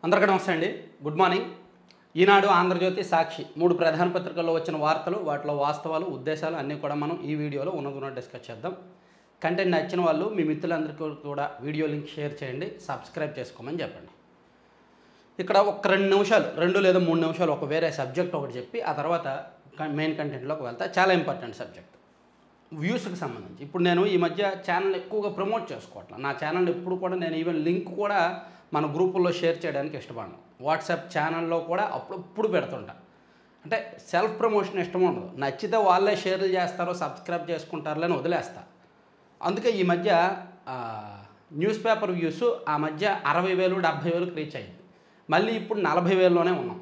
అందరికీ నమస్తే అండి. Good morning. ఈనాడు, ఆంధ్రజ్యోతి, సాక్షి మూడు ప్రధాన పత్రికల్లో వచ్చిన వార్తలు, వాటిలో వాస్తవాలు, ఉద్దేశాలు అన్నీ కూడా మనం ఈ వీడియోలో ఉన్నది డిస్కస్ చేద్దాం. కంటెంట్ నచ్చిన వాళ్ళు మీ మిత్రులందరికీ కూడా వీడియో లింక్ షేర్ చేయండి, సబ్స్క్రైబ్ చేసుకోమని చెప్పండి. ఇక్కడ ఒక 2 నిమిషాలు 2 లేదా 3 నిమిషాలు ఒక వేరే సబ్జెక్ట్ ఒకటి చెప్పి ఆ తర్వాత మెయిన్ కంటెంట్లోకి వెళ్తా. చాలా ఇంపార్టెంట్ సబ్జెక్ట్, వ్యూస్కి సంబంధించి. ఇప్పుడు నేను ఈ మధ్య ఛానల్ ఎక్కువగా ప్రమోట్ చేసుకోవట్లేదు. నా ఛానల్ ఎప్పుడు కూడా నేను ఈవెన్ లింక్ కూడా మన గ్రూపుల్లో షేర్ చేయడానికి ఇష్టపడను. వాట్సాప్ ఛానల్లో కూడా అప్పుడప్పుడు పెడుతుంటా. అంటే సెల్ఫ్ ప్రమోషన్ ఇష్టం ఉండదు. నచ్చితే వాళ్ళే షేర్లు చేస్తారో సబ్స్క్రైబ్ చేసుకుంటారులని వదిలేస్తా. అందుకే ఈ మధ్య న్యూస్ పేపర్ వ్యూస్ ఆ మధ్య 60,000 70,000కి రీచ్ అయింది. మళ్ళీ ఇప్పుడు 40,000లోనే ఉన్నాం.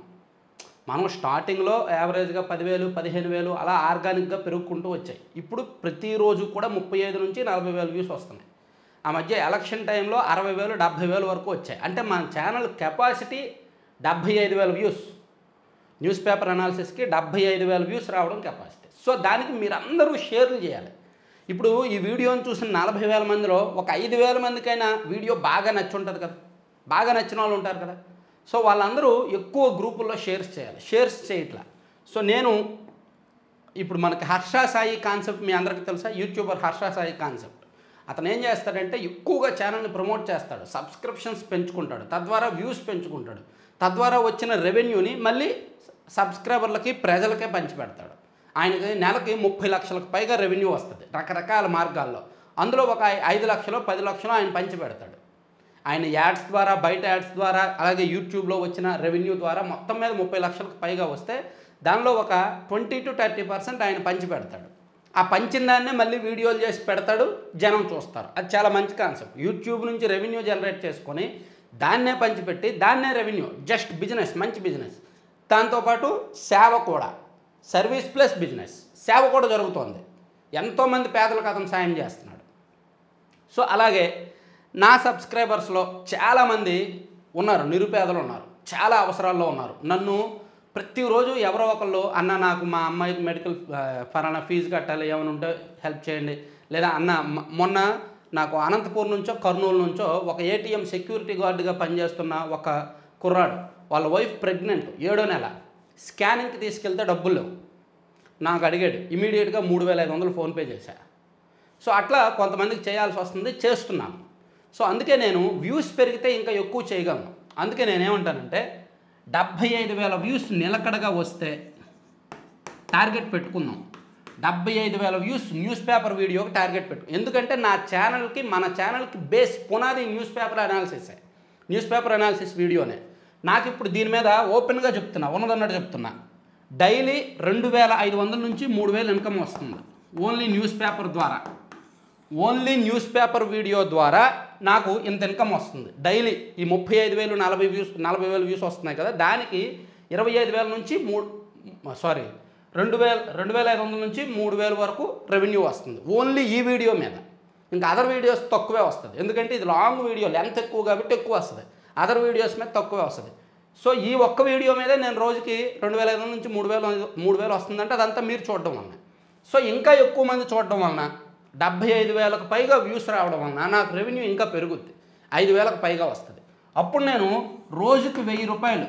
మనం స్టార్టింగ్లో యావరేజ్గా 10,000 15,000 అలా ఆర్గానిక్గా పెరుగుకుంటూ వచ్చాయి. ఇప్పుడు ప్రతిరోజు కూడా 35 నుంచి 40,000 వ్యూస్ వస్తున్నాయి. ఆ మధ్య ఎలక్షన్ టైంలో 60,000 70,000 వరకు వచ్చాయి. అంటే మన channel capacity 75,000 views. News paper అనాలిసిస్కి 75,000 వ్యూస్ రావడం కెపాసిటీ. సో దానికి మీరందరూ షేర్లు చేయాలి. ఇప్పుడు ఈ వీడియోని చూసిన 40,000 మందిలో ఒక 5,000 మందికైనా వీడియో బాగా నచ్చి ఉంటుంది కదా, బాగా నచ్చిన వాళ్ళు ఉంటారు కదా. సో వాళ్ళందరూ ఎక్కువ గ్రూపుల్లో షేర్స్ చేయాలి. షేర్స్ చేయట్లా. సో నేను ఇప్పుడు మనకి హర్ష సాయి కాన్సెప్ట్ మీ అందరికీ తెలుసా? YouTuber Harsha Sai concept. అతను ఏం చేస్తాడంటే ఎక్కువగా ఛానల్ని ప్రమోట్ చేస్తాడు, సబ్స్క్రిప్షన్స్ పెంచుకుంటాడు, తద్వారా వ్యూస్ పెంచుకుంటాడు, తద్వారా వచ్చిన రెవెన్యూని మళ్ళీ సబ్స్క్రైబర్లకి ప్రజలకే పంచిపెడతాడు. ఆయనకి నెలకి 30 లక్షలకు పైగా రెవెన్యూ వస్తుంది రకరకాల మార్గాల్లో. అందులో ఒక 5 లక్షలు 10 లక్షలు ఆయన పంచిపెడతాడు. ఆయన యాడ్స్ ద్వారా, బయట యాడ్స్ ద్వారా, అలాగే యూట్యూబ్లో వచ్చిన రెవెన్యూ ద్వారా మొత్తం మీద 30 లక్షలకు పైగా వస్తే దానిలో ఒక 20 to 30% ఆయన పంచిపెడతాడు. ఆ పంచిన దాన్నే మళ్ళీ వీడియోలు చేసి పెడతాడు, జనం చూస్తారు. అది చాలా మంచి కాన్సెప్ట్. యూట్యూబ్ నుంచి రెవెన్యూ జనరేట్ చేసుకొని దాన్నే పంచిపెట్టి దాన్నే రెవెన్యూ, జస్ట్ బిజినెస్, మంచి బిజినెస్. దాంతోపాటు సేవ కూడా, సర్వీస్ ప్లస్ బిజినెస్, సేవ కూడా జరుగుతోంది. ఎంతోమంది పేదలకు అతను సాయం చేస్తున్నాడు. సో అలాగే నా సబ్స్క్రైబర్స్లో చాలామంది ఉన్నారు, నిరుపేదలు ఉన్నారు, చాలా అవసరాల్లో ఉన్నారు. నన్ను ప్రతిరోజు ఎవరో ఒకళ్ళు, అన్న నాకు మా అమ్మాయికి మెడికల్ ఫలానా ఫీజు కట్టాలి, ఏమైనా ఉంటే హెల్ప్ చేయండి, లేదా అన్న మొన్న నాకు అనంతపూర్ నుంచో కర్నూలు నుంచో ఒక ఏటీఎం సెక్యూరిటీ గార్డుగా పనిచేస్తున్న ఒక కుర్రాడు, వాళ్ళ వైఫ్ ప్రెగ్నెంట్, 7వ నెల, స్కానింగ్కి తీసుకెళ్తే డబ్బులు లేవు. నాకు అడిగాడు, ఇమీడియట్గా 3,500 ఫోన్పే చేశా. సో అట్లా కొంతమందికి చేయాల్సి వస్తుంది, చేస్తున్నాను. సో అందుకే నేను వ్యూస్ పెరిగితే ఇంకా ఎక్కువ చేయగలను. అందుకే నేనేమంటానంటే 75,000 వ్యూస్ నిలకడగా వస్తే టార్గెట్ పెట్టుకుందాం. 75,000 వ్యూస్ న్యూస్ పేపర్ వీడియోకి టార్గెట్ పెట్టు. ఎందుకంటే నా ఛానల్కి, మన ఛానల్కి బేస్ పునాది news paper analysis. News paper analysis వీడియోనే. నాకు ఇప్పుడు దీని మీద ఓపెన్గా చెప్తున్నా, ఉన్నదన్నట్టు చెప్తున్నా. డైలీ 2,500 నుంచి 3,000 ఇన్కమ్ వస్తుంది ఓన్లీ న్యూస్ పేపర్ ద్వారా. ఓన్లీ న్యూస్ పేపర్ వీడియో ద్వారా నాకు ఇంత ఇన్కమ్ వస్తుంది డైలీ. ఈ 35,000 40,000 వ్యూస్ వస్తున్నాయి కదా, దానికి 25,000 నుంచి 2,500 నుంచి 3,000 వరకు రెవెన్యూ వస్తుంది ఓన్లీ ఈ వీడియో మీద. ఇంకా అదర్ వీడియోస్ తక్కువే వస్తుంది, ఎందుకంటే ఇది లాంగ్ వీడియో, లెంత్ ఎక్కువ కాబట్టి ఎక్కువ వస్తుంది. అదర్ వీడియోస్ మీద తక్కువే వస్తుంది. సో ఈ ఒక్క వీడియో మీద నేను రోజుకి 2,500 నుంచి 3,000 వస్తుందంటే అదంతా మీరు చూడడం వలన. సో ఇంకా ఎక్కువ మంది చూడడం వలన 75,000కు పైగా వ్యూస్ రావడం వలన నాకు రెవెన్యూ ఇంకా పెరుగుద్ది, 5,000కు పైగా వస్తుంది. అప్పుడు నేను రోజుకి 1,000 రూపాయలు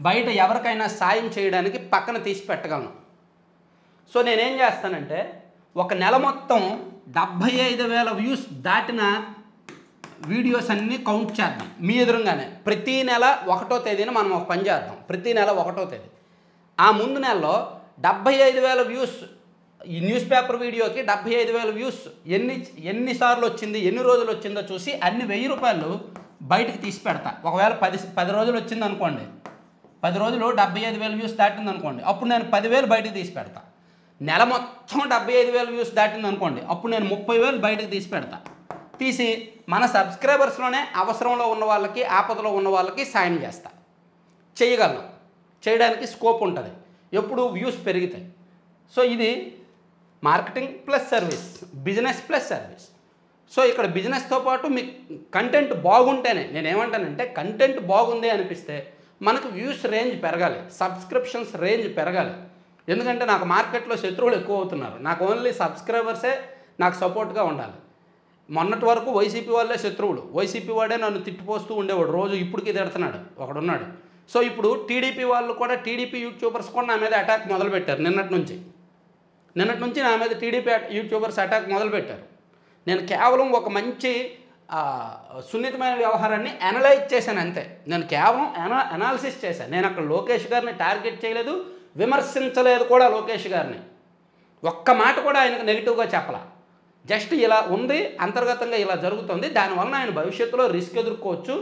బయట ఎవరికైనా సాయం చేయడానికి పక్కన తీసి పెట్టగలను. సో నేనేం చేస్తానంటే ఒక నెల మొత్తం 75,000 వ్యూస్ దాటిన వీడియోస్ అన్నీ కౌంట్ చేద్దాం మీ ఎదురుగానే. ప్రతీ నెల 1వ తేదీన మనం ఒక పని చేద్దాం. ప్రతీ నెల 1వ తేదీ, ఆ ముందు నెలలో 75,000 వ్యూస్ ఈ న్యూస్ పేపర్ వీడియోకి 75,000 వ్యూస్ ఎన్నిసార్లు వచ్చింది, ఎన్ని రోజులు వచ్చిందో చూసి అన్ని 1,000 రూపాయలు బయటకు తీసి పెడతా. ఒకవేళ 10 రోజులు వచ్చింది అనుకోండి, 10 రోజులు 75,000 వ్యూస్ దాటింది అనుకోండి, అప్పుడు నేను 10,000 బయటకు తీసి పెడతా. నెల మొత్తం 75,000 వ్యూస్ దాటింది అనుకోండి, అప్పుడు నేను 30,000 బయటకు తీసి పెడతా. తీసి మన సబ్స్క్రైబర్స్లోనే అవసరంలో ఉన్న వాళ్ళకి, ఆపదలో ఉన్న వాళ్ళకి సాయం చేస్తా. చేయగలను, చేయడానికి స్కోప్ ఉంటుంది ఎప్పుడు వ్యూస్ పెరిగితాయి. సో ఇది marketing plus service, business plus service. So ఇక్కడ బిజినెస్తో పాటు మీ కంటెంట్ బాగుంటేనే, నేనేమంటానంటే కంటెంట్ బాగుంది అనిపిస్తే మనకు వ్యూస్ రేంజ్ పెరగాలి, సబ్స్క్రిప్షన్స్ రేంజ్ పెరగాలి. ఎందుకంటే నాకు మార్కెట్లో శత్రువులు ఎక్కువ అవుతున్నారు. నాకు ఓన్లీ సబ్స్క్రైబర్సే నాకు సపోర్ట్గా ఉండాలి. మొన్నటి వరకు వైసీపీ వాళ్ళే శత్రువులు, వైసీపీ వాడే నన్ను తిట్టిపోస్తూ ఉండేవాడు, రోజు ఇప్పటికీ తిడుతున్నాడు ఒకడున్నాడు. సో ఇప్పుడు టీడీపీ వాళ్ళు కూడా, టీడీపీ యూట్యూబర్స్ కూడా నా మీద అటాక్ మొదలుపెట్టారు. నిన్నటి నుంచి నా మీద టీడీపీ యూట్యూబర్స్ అటాక్ మొదలుపెట్టారు. నేను కేవలం ఒక మంచి సున్నితమైన వ్యవహారాన్ని అనలైజ్ చేశాను అంతే. నేను కేవలం అనాలిసిస్ చేశాను. నేను అక్కడ లోకేష్ గారిని టార్గెట్ చేయలేదు, విమర్శించలేదు కూడా లోకేష్ గారిని. ఒక్క మాట కూడా ఆయనకు నెగిటివ్గా చెప్పాల. జస్ట్ ఇలా ఉంది, అంతర్గతంగా ఇలా జరుగుతుంది, దానివల్ల ఆయన భవిష్యత్తులో రిస్క్ ఎదుర్కోవచ్చు,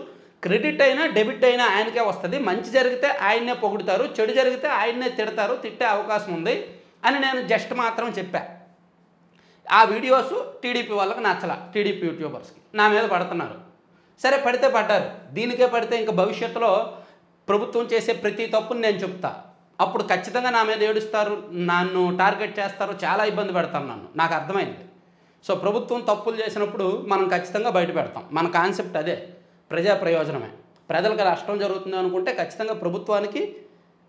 క్రెడిట్ అయినా డెబిట్ అయినా ఆయనకే వస్తుంది, మంచి జరిగితే ఆయన్నే పొగుడుతారు, చెడు జరిగితే ఆయన్నే తిడతారు, తిట్టే అవకాశం ఉంది అని నేను జస్ట్ మాత్రం చెప్పా. ఆ వీడియోస్ టీడీపీ వాళ్ళకి నచ్చల, టీడీపీ యూట్యూబర్స్కి నా మీద పడుతున్నారు. సరే పడితే పడ్డారు, దీనికే పడితే ఇంకా భవిష్యత్తులో ప్రభుత్వం చేసే ప్రతి తప్పుని నేను చెప్తా. అప్పుడు ఖచ్చితంగా నా మీద ఏడుస్తారు, నన్ను టార్గెట్ చేస్తారు, చాలా ఇబ్బంది పెడతారు నన్ను. నాకు అర్థమైంది. సో ప్రభుత్వం తప్పులు చేసినప్పుడు మనం ఖచ్చితంగా బయట పెడతాం. మన కాన్సెప్ట్ అదే, ప్రజా ప్రయోజనమే. ప్రజలకు నష్టం జరుగుతుంది అనుకుంటే ఖచ్చితంగా ప్రభుత్వానికి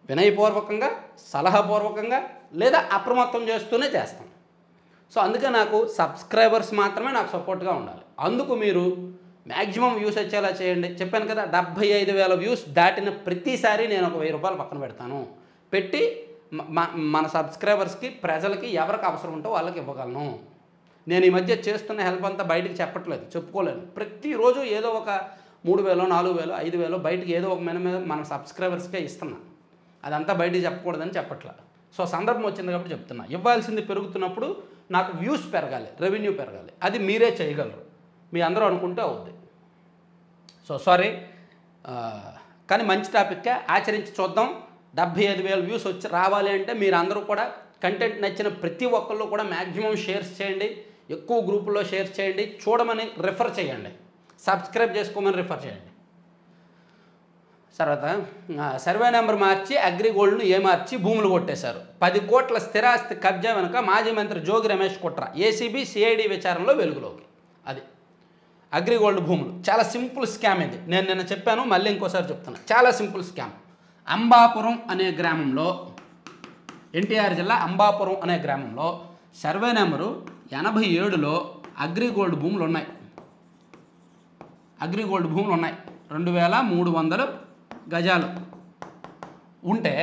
వినయపూర్వకంగా, సలహాపూర్వకంగా లేదా అప్రమత్తం చేస్తూనే చేస్తాం. సో అందుకే నాకు సబ్స్క్రైబర్స్ మాత్రమే నాకు సపోర్ట్గా ఉండాలి. అందుకు మీరు మ్యాక్సిమం వ్యూస్ వచ్చేలా చేయండి. చెప్పాను కదా, 75,000 వ్యూస్ దాటిన ప్రతిసారి నేను ఒక 1000 రూపాయలు పక్కన పెడతాను. పెట్టి మన సబ్స్క్రైబర్స్కి, ప్రజలకి ఎవరికి అవసరం ఉంటో వాళ్ళకి ఇవ్వగలను. నేను ఈ మధ్య చేస్తున్న హెల్ప్ అంతా బయటికి చెప్పట్లేదు, చెప్పుకోలేను. ప్రతిరోజు ఏదో ఒక 3,000, 4,000, 5,000 బయటికి ఏదో ఒక మీద మన సబ్స్క్రైబర్స్కే ఇస్తున్నా. అదంతా బయటికి చెప్పకూడదని చెప్పట్లేదు. సో సందర్భం వచ్చింది కాబట్టి చెప్తున్నా. ఇవ్వాల్సింది పెరుగుతున్నప్పుడు నాకు వ్యూస్ పెరగాలి, రెవెన్యూ పెరగాలి. అది మీరే చేయగలరు, మీ అందరూ అనుకుంటే అవుద్ది. సో సారీ, కానీ మంచి టాపిక్కే, ఆచరించి చూద్దాం. 75,000 వ్యూస్ వచ్చి రావాలి అంటే మీరు అందరూ కూడా కంటెంట్ నచ్చిన ప్రతి ఒక్కళ్ళు కూడా మ్యాక్సిమం షేర్స్ చేయండి, ఎక్కువ గ్రూపుల్లో షేర్ చేయండి, చూడమని రిఫర్ చేయండి, సబ్స్క్రైబ్ చేసుకోమని రిఫర్ చేయండి. తర్వాత సర్వే నెంబర్ మార్చి అగ్రిగోల్డ్ను ఏమార్చి భూములు కొట్టేశారు. 10 కోట్ల స్థిరాస్తి కబ్జా వెనుక మాజీ మంత్రి జోగి రమేష్ కుట్ర, ఏసీబీ సిఐడి విచారణలో వెలుగులోకి. అది అగ్రిగోల్డ్ భూములు చాలా సింపుల్ స్కామ్ ఇది. నేను నిన్న చెప్పాను, మళ్ళీ ఇంకోసారి చెప్తున్నా. చాలా సింపుల్ స్కామ్. అంబాపురం అనే గ్రామంలో, ఎన్టీఆర్ జిల్లా అంబాపురం అనే గ్రామంలో సర్వే నెంబరు 87లో అగ్రిగోల్డ్ భూములు ఉన్నాయి. 2,300 గజాలు ఉంటే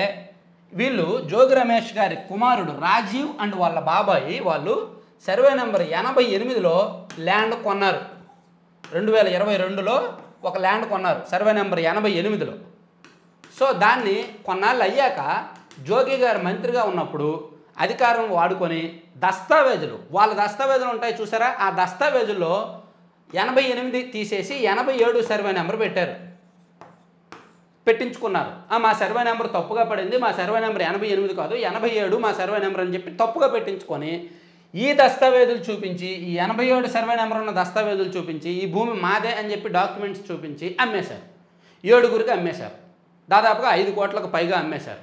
వీళ్ళు జోగి రమేష్ గారి కుమారుడు రాజీవ్ అండ్ వాళ్ళ బాబాయి వాళ్ళు సర్వే నెంబర్ 88లో ల్యాండ్ కొన్నారు. 2022లో ఒక ల్యాండ్ కొన్నారు సర్వే నెంబర్ 88లో. సో దాన్ని కొన్నాళ్ళు అయ్యాక జోగి గారు మంత్రిగా ఉన్నప్పుడు అధికారం వాడుకొని దస్తావేజులు, వాళ్ళ దస్తావేజులు ఉంటాయి చూసారా, ఆ దస్తావేజుల్లో 88 తీసేసి 87 సర్వే నెంబర్ పెట్టించుకున్నారు. మా సర్వే నెంబర్ తప్పుగా పడింది, మా సర్వే నెంబర్ 88 కాదు 87 మా సర్వే నెంబర్ అని చెప్పి తప్పుగా పెట్టించుకొని ఈ దస్తావేజులు చూపించి, ఈ 87 సర్వే నెంబర్ ఉన్న దస్తావేజులు చూపించి ఈ భూమి మాదే అని చెప్పి డాక్యుమెంట్స్ చూపించి అమ్మేశారు. 7గురికి అమ్మేశారు. దాదాపుగా 5 కోట్లకు పైగా అమ్మేశారు.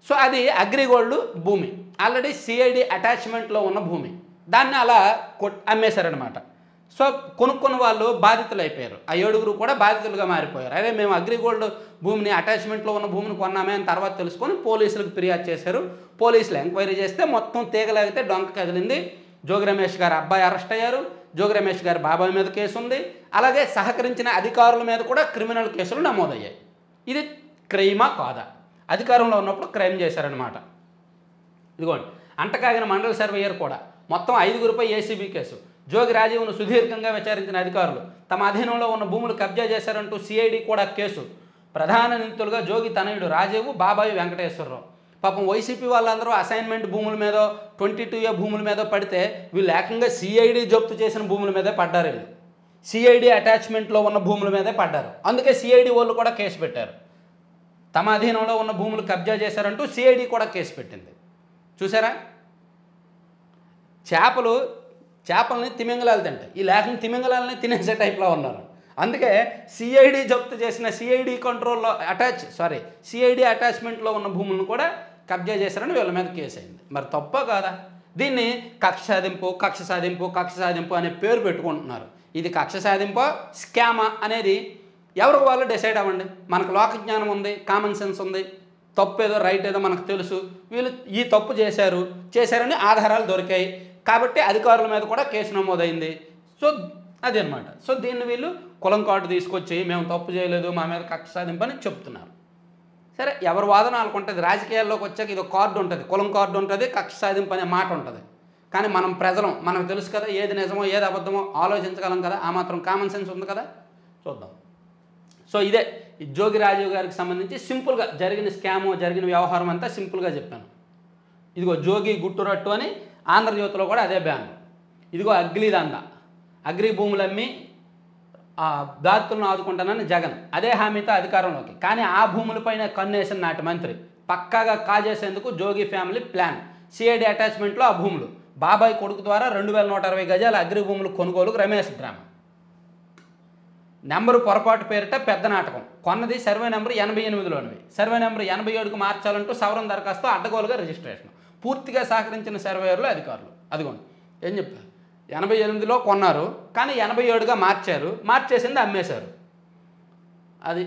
సో అది అగ్రిగోల్డ్ భూమి, ఆల్రెడీ సిఐడి అటాచ్మెంట్లో ఉన్న భూమి. దాన్ని అలా అమ్మేశారనమాట. సో కొనుక్కున్న వాళ్ళు బాధితులు అయిపోయారు. ఆ 7గురు కూడా బాధితులుగా మారిపోయారు. అదే మేము అగ్రిగోల్డ్ భూమిని, అటాచ్మెంట్లో ఉన్న భూమిని కొన్నామే అని తర్వాత తెలుసుకొని పోలీసులకు ఫిర్యాదు చేశారు. పోలీసులు ఎంక్వైరీ చేస్తే మొత్తం తీగలాగితే డొంక కదిలింది. జోగి రమేష్ గారి అబ్బాయి అరెస్ట్ అయ్యారు, జోగి రమేష్ గారి బాబాయ్ మీద కేసు ఉంది, అలాగే సహకరించిన అధికారుల మీద కూడా క్రిమినల్ కేసులు నమోదయ్యాయి. ఇది క్రైమా కాదా? అధికారంలో ఉన్నప్పుడు క్రైమ్ చేశారనమాట. ఇదిగోండి, అంటకాగిన మండల సర్వేయర్ కూడా మొత్తం 5గురిపై ఏసీబీ కేసు. జోగి రాజీవ్ను సుదీర్ఘంగా విచారించిన అధికారులు తమ అధీనంలో ఉన్న భూములు కబ్జా చేశారంటూ సిఐడి కూడా కేసు. ప్రధాన నిందితులుగా జోగి తనయుడు రాజీవ్, బాబాయి వెంకటేశ్వరరావు. పాపం వైసీపీ వాళ్ళందరూ అసైన్మెంట్ భూముల మీద, 22A భూముల మీద పడితే వీళ్ళు ఏకంగా సిఐడి జప్తు చేసిన భూముల మీదే పడ్డారు. వీళ్ళు సిఐడి అటాచ్మెంట్లో ఉన్న భూముల మీదే పడ్డారు. అందుకే సిఐడి వాళ్ళు కూడా కేసు పెట్టారు. తమ అధీనంలో ఉన్న భూములు కబ్జా చేశారంటూ సిఐడి కూడా కేసు పెట్టింది. చూసారా, చేపల్ని తిమింగలాలు తింటాయి, ఈ లేఖని తిమింగలాలని తినేసే టైప్లో ఉన్నారు. అందుకే సిఐడి జప్తు చేసిన, సిఐడి కంట్రోల్లో సిఐడి అటాచ్మెంట్లో ఉన్న భూములను కూడా కబ్జా చేశారని వీళ్ళ మీద కేసు అయింది. మరి తప్ప కాదా? దీన్ని కక్ష సాధింపు అనే పేరు పెట్టుకుంటున్నారు. ఇది కక్ష సాధింపో స్కామా అనేది ఎవరికి వాళ్ళు డిసైడ్ అవ్వండి. మనకు లోక జ్ఞానం ఉంది, కామన్ సెన్స్ ఉంది, తప్పు ఏదో రైట్ ఏదో మనకు తెలుసు. వీళ్ళు ఈ తప్పు చేశారని ఆధారాలు దొరికాయి కాబట్టి అధికారుల మీద కూడా కేసు నమోదైంది. సో అదే అనమాట. సో దీన్ని వీళ్ళు కులం కార్డు తీసుకొచ్చి మేము తప్పు చేయలేదు, మా మీద కక్ష సాధింపని చెప్తున్నారు. సరే, ఎవరి వాదన వాళ్ళకు ఉంటుంది. రాజకీయాల్లోకి వచ్చాక ఇది ఒక కార్డు ఉంటుంది, కులం కార్డు ఉంటుంది, కక్ష సాధింపు అనే మాట ఉంటుంది. కానీ మనం ప్రజలం, మనకు తెలుసు కదా ఏది నిజమో ఏది అబద్ధమో ఆలోచించగలం కదా, ఆ మాత్రం కామన్ సెన్స్ ఉంది కదా. చూద్దాం. సో ఇదే ఈ జోగి రాజీవ్ గారికి సంబంధించి సింపుల్గా జరిగిన స్కాము, జరిగిన వ్యవహారం అంతా సింపుల్గా చెప్పాను. ఇదిగో జోగి గుట్టురట్టు అని ఆంధ్రజ్యోతిలో కూడా అదే బ్యాన్. ఇదిగో అగ్లీ దందా, అగ్రి భూములు అమ్మి బాధితులను ఆదుకుంటానని జగన్ అదే హామీతో అధికారంలోకి. కానీ ఆ భూములపైన కన్నేసిన నాటి మంత్రి పక్కాగా కాజేసేందుకు జోగి ఫ్యామిలీ ప్లాన్. సిఐడి అటాచ్మెంట్లో ఆ భూములు బాబాయ్ కొడుకు ద్వారా 2160 గజాల అగ్రి భూములు కొనుగోలుకు రమేష్ డ్రామా. నెంబరు పొరపాటు పేరిట పెద్ద నాటకం. కొన్నది సర్వే నెంబర్ 88లోనివి, సర్వే నెంబర్ 87కు మార్చాలంటూ సవరణ దరఖాస్తు అడ్డగోలుగా రిజిస్ట్రేషన్. పూర్తిగా సహకరించిన సర్వేయర్లు అధికారులు. అదిగోండి ఏం చెప్పారు, 88లో కొన్నారు కానీ 87గా మార్చారు, మార్చేసింది అమ్మేశారు. అది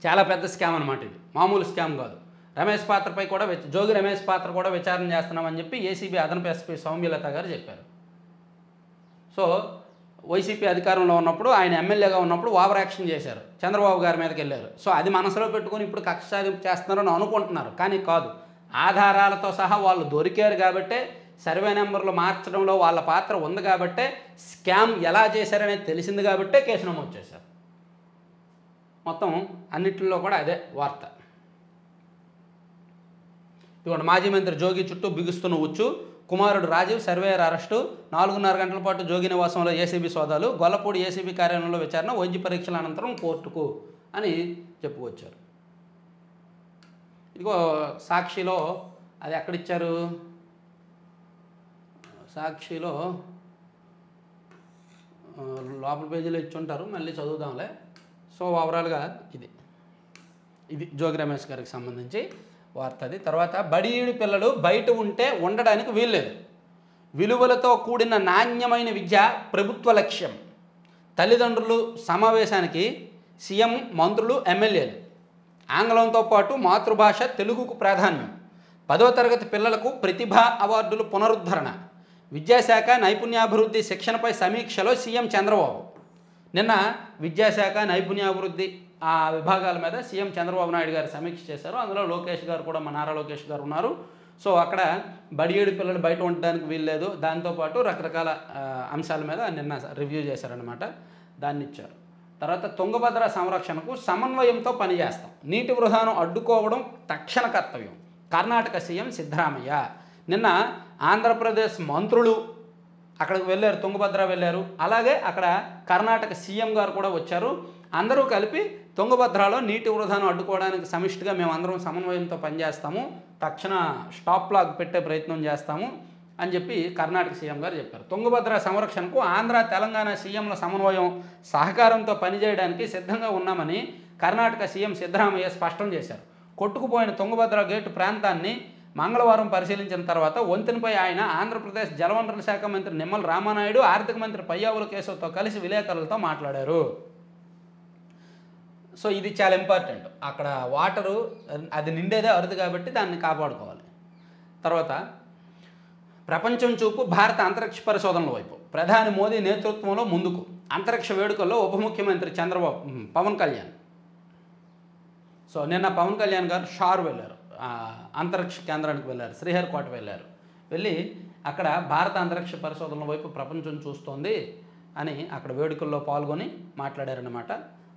చాలా పెద్ద స్కామ్ అనమాట. ఇది మామూలు స్కామ్ కాదు. రమేష్ పాత్రపై కూడా జోగి రమేష్ పాత్ర కూడా విచారణ చేస్తున్నామని చెప్పి ఏసీబీ అదనపు ఎస్పీ సౌమ్యలత గారు చెప్పారు. సో వైసీపీ అధికారంలో ఉన్నప్పుడు, ఆయన ఎమ్మెల్యేగా ఉన్నప్పుడు ఓవర్ యాక్షన్ చేశారు, చంద్రబాబు గారి మీదకి వెళ్ళారు. సో అది మనసులో పెట్టుకుని ఇప్పుడు కక్ష సాధింపు చేస్తున్నారని అనుకుంటున్నారు, కానీ కాదు. ఆధారాలతో సహా వాళ్ళు దొరికారు కాబట్టే, సర్వే నెంబర్లు మార్చడంలో వాళ్ళ పాత్ర ఉంది కాబట్టే, స్కామ్ ఎలా చేశారనేది తెలిసింది కాబట్టే కేసు నమోదు చేశారు. మొత్తం అన్నింటిలో కూడా అదే వార్త. ఇదిగోండి, మాజీ మంత్రి జోగి చుట్టూ బిగుస్తున్న ఉచ్చు. కుమారుడు రాజీవ్ సర్వేయర్ అరెస్టు. 4.5 గంటల పాటు జోగి నివాసంలో ఏసీబీ సోదాలు. గొల్లపూడి ఏసీబీ కార్యాలయంలో విచారణ. వైద్య పరీక్షల అనంతరం కోర్టుకు అని చెప్పుకొచ్చారు. ఇదిగో సాక్షిలో అది ఎక్కడిచ్చారు, సాక్షిలో లోపల పేజీలో ఇచ్చి ఉంటారు, మళ్ళీ చదువుదాంలే. సో ఓవరాల్గా ఇది జోగి రమేష్ గారికి సంబంధించి వార్త. అది తర్వాత బడియుడి పిల్లలు బయట ఉంటే ఉండడానికి వీల్లేదు. విలువలతో కూడిన నాణ్యమైన విద్య ప్రభుత్వ లక్ష్యం. తల్లిదండ్రులు సమావేశానికి సీఎం, మంత్రులు, ఎమ్మెల్యేలు. ఆంగ్లంతో పాటు మాతృభాష తెలుగుకు ప్రాధాన్యం. 10వ తరగతి పిల్లలకు ప్రతిభా అవార్డులు పునరుద్ధరణ. విద్యాశాఖ నైపుణ్యాభివృద్ధి శిక్షణపై సమీక్షలో సీఎం చంద్రబాబు. నిన్న విద్యాశాఖ నైపుణ్యాభివృద్ధి ఆ విభాగాల మీద సీఎం చంద్రబాబు నాయుడు గారు సమీక్ష చేశారు. అందులో లోకేష్ గారు కూడా, మా నారా లోకేష్ గారు ఉన్నారు. సో అక్కడ బడియేడు పిల్లలు బయట ఉండడానికి వీల్లేదు, దాంతోపాటు రకరకాల అంశాల మీద నిన్న రివ్యూ చేశారనమాట, దాన్ని ఇచ్చారు. తర్వాత తుంగభద్ర సంరక్షణకు సమన్వయంతో పనిచేస్తాం. నీటి వృధాను అడ్డుకోవడం తక్షణ కర్తవ్యం. కర్ణాటక సీఎం సిద్ధరామయ్య. నిన్న ఆంధ్రప్రదేశ్ మంత్రులు అక్కడికి వెళ్ళారు, తుంగభద్ర వెళ్ళారు. అలాగే అక్కడ కర్ణాటక సీఎం గారు కూడా వచ్చారు. అందరూ కలిపి తుంగభద్రలో నీటి వృధాను అడ్డుకోవడానికి సమిష్టిగా మేమందరం సమన్వయంతో పనిచేస్తాము, తక్షణ స్టాప్ లాగ్ పెట్టే ప్రయత్నం చేస్తాము అని చెప్పి కర్ణాటక సీఎం గారు చెప్పారు. తుంగభద్ర సంరక్షణకు ఆంధ్ర, తెలంగాణ సీఎంల సమన్వయం, సహకారంతో పనిచేయడానికి సిద్ధంగా ఉన్నామని కర్ణాటక సీఎం సిద్ధరామయ్య స్పష్టం చేశారు. కొట్టుకుపోయిన తుంగభద్ర గేటు ప్రాంతాన్ని మంగళవారం పరిశీలించిన తర్వాత వంతెనపై ఆయన ఆంధ్రప్రదేశ్ జలవనరుల శాఖ మంత్రి నిమ్మల రామానాయుడు, ఆర్థిక మంత్రి పయ్యావుల కేశవ్తో కలిసి విలేకరులతో మాట్లాడారు. సో ఇది చాలా ఇంపార్టెంట్. అక్కడ వాటరు అది నిండేదే అరుదు కాబట్టి దాన్ని కాపాడుకోవాలి. తర్వాత ప్రపంచం చూపు భారత అంతరిక్ష పరిశోధనల వైపు. ప్రధాని మోదీ నేతృత్వంలో ముందుకు. అంతరిక్ష వేడుకల్లో ఉప ముఖ్యమంత్రి పవన్ కళ్యాణ్. సో నిన్న పవన్ కళ్యాణ్ గారు షార్ వెళ్ళారు, అంతరిక్ష కేంద్రానికి వెళ్ళారు, శ్రీహరికోట వెళ్ళారు. వెళ్ళి అక్కడ భారత అంతరిక్ష పరిశోధనల వైపు ప్రపంచం చూస్తోంది అని అక్కడ వేడుకల్లో పాల్గొని మాట్లాడారన్నమాట.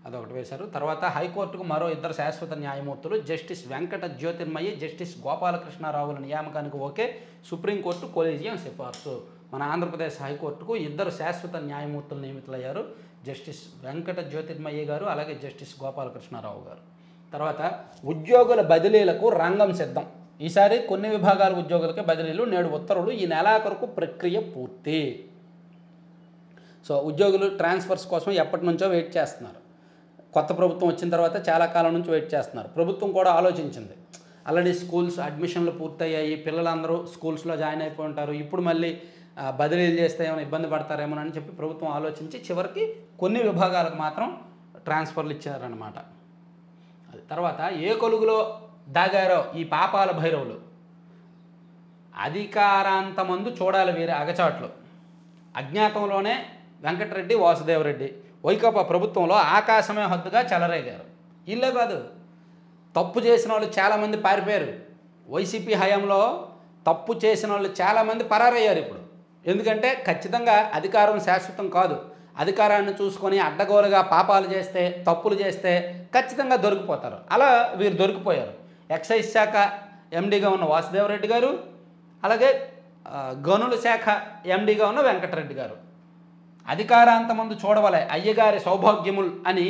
అదొకటి వేశారు. తర్వాత హైకోర్టుకు మరో 2 శాశ్వత న్యాయమూర్తులు. జస్టిస్ వెంకట జ్యోతిర్మయి, జస్టిస్ గోపాలకృష్ణారావుల నియామకానికి ఓకే. సుప్రీంకోర్టు కొలీజియం సిఫార్సు. మన ఆంధ్రప్రదేశ్ హైకోర్టుకు 2 శాశ్వత న్యాయమూర్తులు నియమితులయ్యారు, జస్టిస్ వెంకట జ్యోతిర్మయి గారు, అలాగే జస్టిస్ గోపాలకృష్ణారావు గారు. తర్వాత ఉద్యోగుల బదిలీలకు రంగం సిద్ధం. ఈసారి కొన్ని విభాగాల ఉద్యోగులకే బదిలీలు. నేడు ఉత్తర్వులు. ఈ నెలాఖరుకు ప్రక్రియ పూర్తి. సో ఉద్యోగులు ట్రాన్స్ఫర్స్ కోసం ఎప్పటి నుంచో వెయిట్ చేస్తున్నారు. కొత్త ప్రభుత్వం వచ్చిన తర్వాత చాలా కాలం నుంచి వెయిట్ చేస్తున్నారు. ప్రభుత్వం కూడా ఆలోచించింది. ఆల్రెడీ స్కూల్స్ అడ్మిషన్లు పూర్తయ్యాయి, పిల్లలందరూ స్కూల్స్లో జాయిన్ అయిపోయి ఉంటారు. ఇప్పుడు మళ్ళీ బదిలీలు చేస్తే ఏమైనా ఇబ్బంది పడతారేమోనని చెప్పి ప్రభుత్వం ఆలోచించి చివరికి కొన్ని విభాగాలకు మాత్రం ట్రాన్స్ఫర్లు ఇచ్చారన్నమాట. అది తర్వాత ఏ కొలుగులో దాగారో ఈ పాపాల భైరవులు. అధికారాంతమందు చూడాలి వీరి అగచాట్లు. అజ్ఞాతంలోనే వెంకటరెడ్డి, వాసుదేవరెడ్డి. వైకాపా ప్రభుత్వంలో ఆకాశమే హద్దుగా చెలరేగారు. ఇల్లే కాదు, తప్పు చేసిన వాళ్ళు చాలామంది పారిపోయారు. వైసీపీ హయాంలో తప్పు చేసిన వాళ్ళు చాలామంది పరారయ్యారు ఇప్పుడు. ఎందుకంటే ఖచ్చితంగా అధికారం శాశ్వతం కాదు. అధికారాన్ని చూసుకొని అడ్డగోలుగా పాపాలు చేస్తే, తప్పులు చేస్తే ఖచ్చితంగా దొరికిపోతారు. అలా వీరు దొరికిపోయారు. ఎక్సైజ్ శాఖ ఎండీగా ఉన్న వాసుదేవరెడ్డి గారు, అలాగే గనుల శాఖ ఎండీగా ఉన్న వెంకటరెడ్డి గారు. అధికారాంతమందు చూడవలే అయ్యగారి సౌభాగ్యములు అని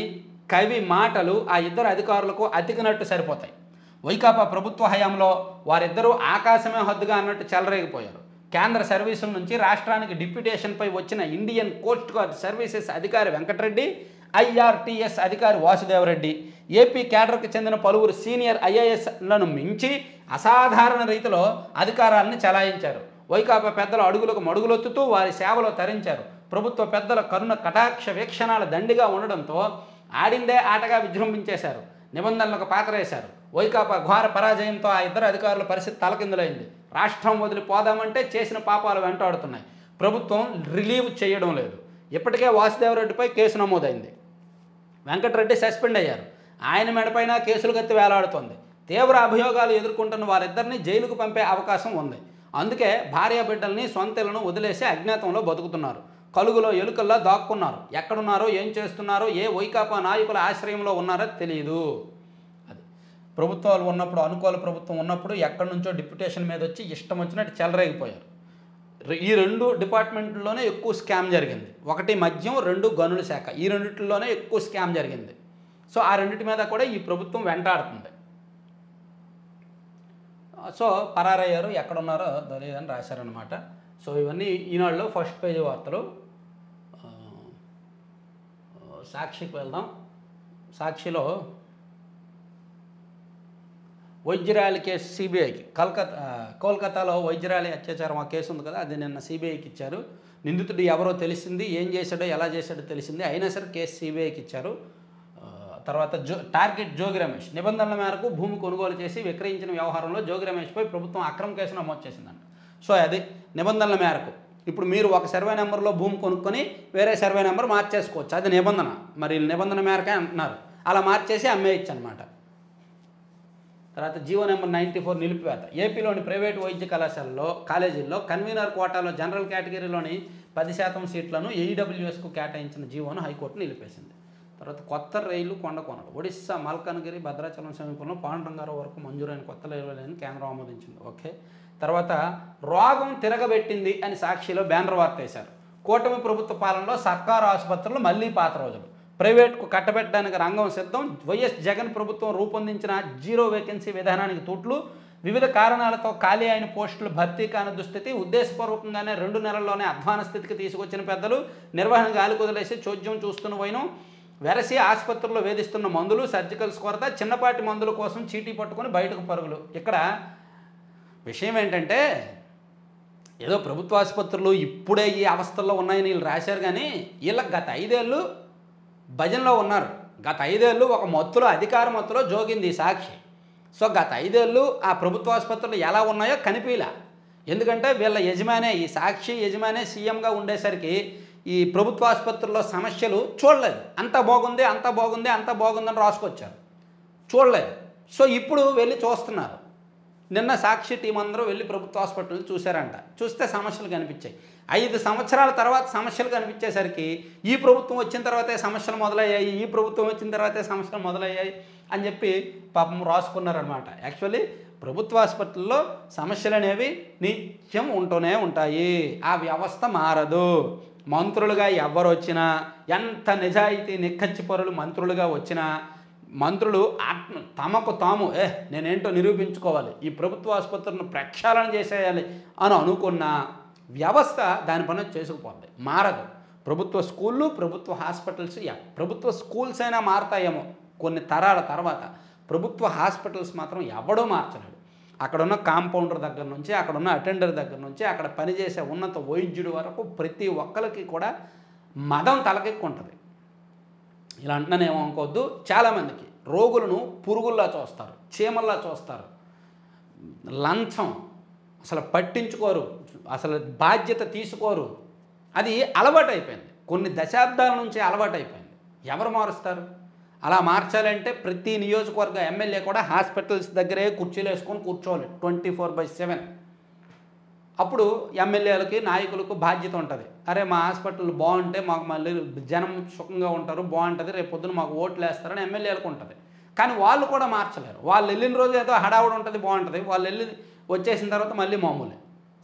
కవి మాటలు ఆ ఇద్దరు అధికారులకు అతికినట్టు సరిపోతాయి. వైకాపా ప్రభుత్వ హయాంలో వారిద్దరూ ఆకాశమే హద్దుగా అన్నట్టు చెలరేగిపోయారు. కేంద్ర సర్వీసుల నుంచి రాష్ట్రానికి డిప్యూటేషన్పై వచ్చిన ఇండియన్ కోస్ట్ గార్డ్ సర్వీసెస్ అధికారి వెంకటరెడ్డి, ఐఆర్టీఎస్ అధికారి వాసుదేవరెడ్డి, ఏపీ కేడర్కి చెందిన పలువురు సీనియర్ ఐఏఎస్లను మించి అసాధారణ రీతిలో అధికారాలను చెలాయించారు. వైకాపా పెద్దల అడుగులకు మడుగులొత్తుతూ వారి సేవలో తరించారు. ప్రభుత్వ పెద్దల కరుణ కటాక్ష వీక్షణాల దండిగా ఉండడంతో ఆడిందే ఆటగా విజృంభించేశారు. నిబంధనలకు పాతరేశారు. వైకాపా ఘోర పరాజయంతో ఆ ఇద్దరు అధికారుల పరిస్థితి తలకిందులైంది. రాష్ట్రం వదిలిపోదామంటే చేసిన పాపాలు వెంటాడుతున్నాయి. ప్రభుత్వం రిలీవ్ చేయడం లేదు. ఇప్పటికే వాసుదేవరెడ్డిపై కేసు నమోదైంది. వెంకటరెడ్డి సస్పెండ్ అయ్యారు. ఆయన మెడపైన కేసులు కత్తి వేలాడుతోంది. తీవ్ర అభియోగాలు ఎదుర్కొంటున్న వారిద్దరిని జైలుకు పంపే అవకాశం ఉంది. అందుకే భార్య బిడ్డల్ని, సొంతలను వదిలేసి అజ్ఞాతంలో బతుకుతున్నారు. కలుగులో ఎలుకల్లా దాక్కున్నారు. ఎక్కడున్నారో, ఏం చేస్తున్నారో, ఏ వైకాపా నాయకుల ఆశ్రయంలో ఉన్నారో తెలియదు. అది ప్రభుత్వాలు ఉన్నప్పుడు, అనుకూల ప్రభుత్వం ఉన్నప్పుడు ఎక్కడి నుంచో డిప్యూటేషన్ మీద వచ్చి ఇష్టం వచ్చినట్టు చెలరేగిపోయారు. ఈ రెండు డిపార్ట్మెంట్లోనే ఎక్కువ స్కామ్ జరిగింది. ఒకటి మద్యం, రెండు గనుల శాఖ. ఈ రెండిట్లోనే ఎక్కువ స్కామ్ జరిగింది. సో ఆ రెండింటి మీద కూడా ఈ ప్రభుత్వం వెంటాడుతుంది. సో పరారయ్యారు, ఎక్కడున్నారో తెలియదని రాశారనమాట. సో ఇవన్నీ ఈనాడులో ఫస్ట్ పేజీ వార్తలు. సాక్షికి వెళ్దాం. సాక్షిలో వైద్యురాలి కేసు సిబిఐకి, కోల్కతాలో వైద్యురాలి అత్యాచారం ఆ కేసు ఉంది కదా, అది నిన్న సిబిఐకి ఇచ్చారు. నిందితుడు ఎవరో తెలిసింది, ఏం చేశాడో, ఎలా చేశాడో తెలిసింది. అయినా సరే కేసు సిబిఐకి ఇచ్చారు. తర్వాత టార్గెట్ జోగి రమేష్ నిబంధనల మేరకు భూమి కొనుగోలు చేసి విక్రయించిన వ్యవహారంలో జోగి రమేష్పై ప్రభుత్వం అక్రమ కేసు నమోదు చేసిందంట. సో అది నిబంధనల మేరకు. ఇప్పుడు మీరు ఒక సర్వే నెంబర్లో భూమి కొనుక్కొని వేరే సర్వే నెంబర్ మార్చేసుకోవచ్చు. అది నిబంధన. మరి నిబంధన మేరకే అంటున్నారు. అలా మార్చేసి అమ్మేయచ్చు అనమాట. తర్వాత జీవో నెంబర్ 94 నిలిపివేత. ఏపీలోని ప్రైవేటు వైద్య కాలేజీల్లో కన్వీనర్ కోటాలో జనరల్ కేటగిరీలోని 10% సీట్లను ఏఈడబ్ల్యూఎస్కు కేటాయించిన జీవోను హైకోర్టు నిలిపేసింది. తర్వాత కొత్త రైలు కొండకొనలు. ఒడిశా మల్కాన్గిరి, భద్రాచలం సమీపంలో పాండురంగారావు వరకు మంజూరైన కొత్త రైలుని కేంద్రం ఆమోదించింది. ఓకే. తర్వాత రోగం తిరగబెట్టింది అని సాక్షిలో బ్యానర్ వార్త వేశారు. కూటమి ప్రభుత్వ పాలనలో సర్కారు ఆసుపత్రులు మళ్లీ పాత రోజులు. ప్రైవేట్కు కట్టబెట్టడానికి రంగం సిద్ధం. వైఎస్ జగన్ ప్రభుత్వం రూపొందించిన జీరో వేకెన్సీ విధానానికి తూట్లు. వివిధ కారణాలతో ఖాళీ అయిన పోస్టులు భర్తీ కాని దుస్థితి. ఉద్దేశపూర్వకంగానే 2 నెలల్లోనే అధ్వాన స్థితికి తీసుకొచ్చిన పెద్దలు. నిర్వహణ గాలి కుదిలేసి చోద్యం చూస్తున్న వైనం. వెరసి ఆసుపత్రుల్లో వేధిస్తున్న మందులు, సర్జికల్స్ కొరత, చిన్నపాటి మందుల కోసం చీటీ పట్టుకొని బయటకు పరుగులు. ఇక్కడ విషయం ఏంటంటే, ఏదో ప్రభుత్వ ఆసుపత్రులు ఇప్పుడే ఈ అవస్థల్లో ఉన్నాయని వీళ్ళు రాశారు, కానీ వీళ్ళకి గత 5 ఏళ్ళు భజనలో ఉన్నారు. గత 5 ఏళ్ళు ఒక మత్తులో, అధికార మత్తులో జోగింది సాక్షి. సో గత 5 ఏళ్ళు ఆ ప్రభుత్వ ఆసుపత్రులు ఎలా ఉన్నాయో కనిపించలే. ఎందుకంటే వీళ్ళ యజమానే, ఈ సాక్షి యజమానే సీఎంగా ఉండేసరికి ఈ ప్రభుత్వ ఆసుపత్రుల్లో సమస్యలు చూడలేదు. అంత బాగుంది, అంత బాగుంది, అంత బాగుందని రాసుకొచ్చారు, చూడలేదు. సో ఇప్పుడు వెళ్ళి చూస్తున్నారు. నిన్న సాక్షి టీం అందరూ వెళ్ళి ప్రభుత్వ హాస్పిటల్ చూశారంట. చూస్తే సమస్యలు కనిపించాయి. 5 సంవత్సరాల తర్వాత సమస్యలు కనిపించేసరికి ఈ ప్రభుత్వం వచ్చిన తర్వాతే సమస్యలు మొదలయ్యాయి, ఈ ప్రభుత్వం వచ్చిన తర్వాతే సమస్యలు మొదలయ్యాయి అని చెప్పి పాపం రాసుకున్నారనమాట. యాక్చువల్లీ ప్రభుత్వ హాస్పిటల్లో సమస్యలు అనేవి నిత్యం ఉంటూనే ఉంటాయి. ఆ వ్యవస్థ మారదు. మంత్రులుగా ఎవరు వచ్చినా, ఎంత నిజాయితీ నిక్కచ్చి పరులు మంత్రులుగా వచ్చినా, మంత్రులు తమకు తాము నేనేంటో నిరూపించుకోవాలి, ఈ ప్రభుత్వ ఆసుపత్రులను ప్రక్షాళన చేసేయాలి అని అనుకున్న వ్యవస్థ దాని పని చేసుకుపోద్ది, మారదు. ప్రభుత్వ స్కూళ్ళు, ప్రభుత్వ హాస్పిటల్స్, ప్రభుత్వ స్కూల్స్ అయినా మారతాయేమో కొన్ని తరాల తర్వాత. ప్రభుత్వ హాస్పిటల్స్ మాత్రం ఎవడో మార్చలేడు. అక్కడున్న కాంపౌండర్ దగ్గర నుంచి, అక్కడున్న అటెండర్ దగ్గర నుంచి, అక్కడ పనిచేసే ఉన్నత వైద్యుడి వరకు ప్రతి ఒక్కరికి కూడా మదం తలకెక్కుంటుంది. ఇలా అంటున్నానేమో అనుకోవద్దు. చాలామందికి రోగులను పురుగుల్లా చూస్తారు, చీమల్లా చూస్తారు. లంచం అసలు పట్టించుకోరు, అసలు బాధ్యత తీసుకోరు. అది అలవాటు అయిపోయింది, కొన్ని దశాబ్దాల నుంచి అలవాటు అయిపోయింది. ఎవరు మారుస్తారు? అలా మార్చాలంటే ప్రతి నియోజకవర్గ ఎమ్మెల్యే కూడా హాస్పిటల్స్ దగ్గరే కుర్చీలు వేసుకొని కూర్చోవాలి 24/7. అప్పుడు ఎమ్మెల్యేలకి నాయకులకు బాధ్యత ఉంటుంది. అరే మా హాస్పిటల్ బాగుంటే మాకు మళ్ళీ జనం సుఖంగా ఉంటారు, బాగుంటుంది, రేపు పొద్దున మాకు ఓట్లు వేస్తారని ఎమ్మెల్యేలకు ఉంటుంది. కానీ వాళ్ళు కూడా మార్చలేరు. వాళ్ళు వెళ్ళిన రోజు ఏదో హడావుడు ఉంటుంది, బాగుంటుంది, వాళ్ళు వెళ్ళి వచ్చేసిన తర్వాత మళ్ళీ మామూలే.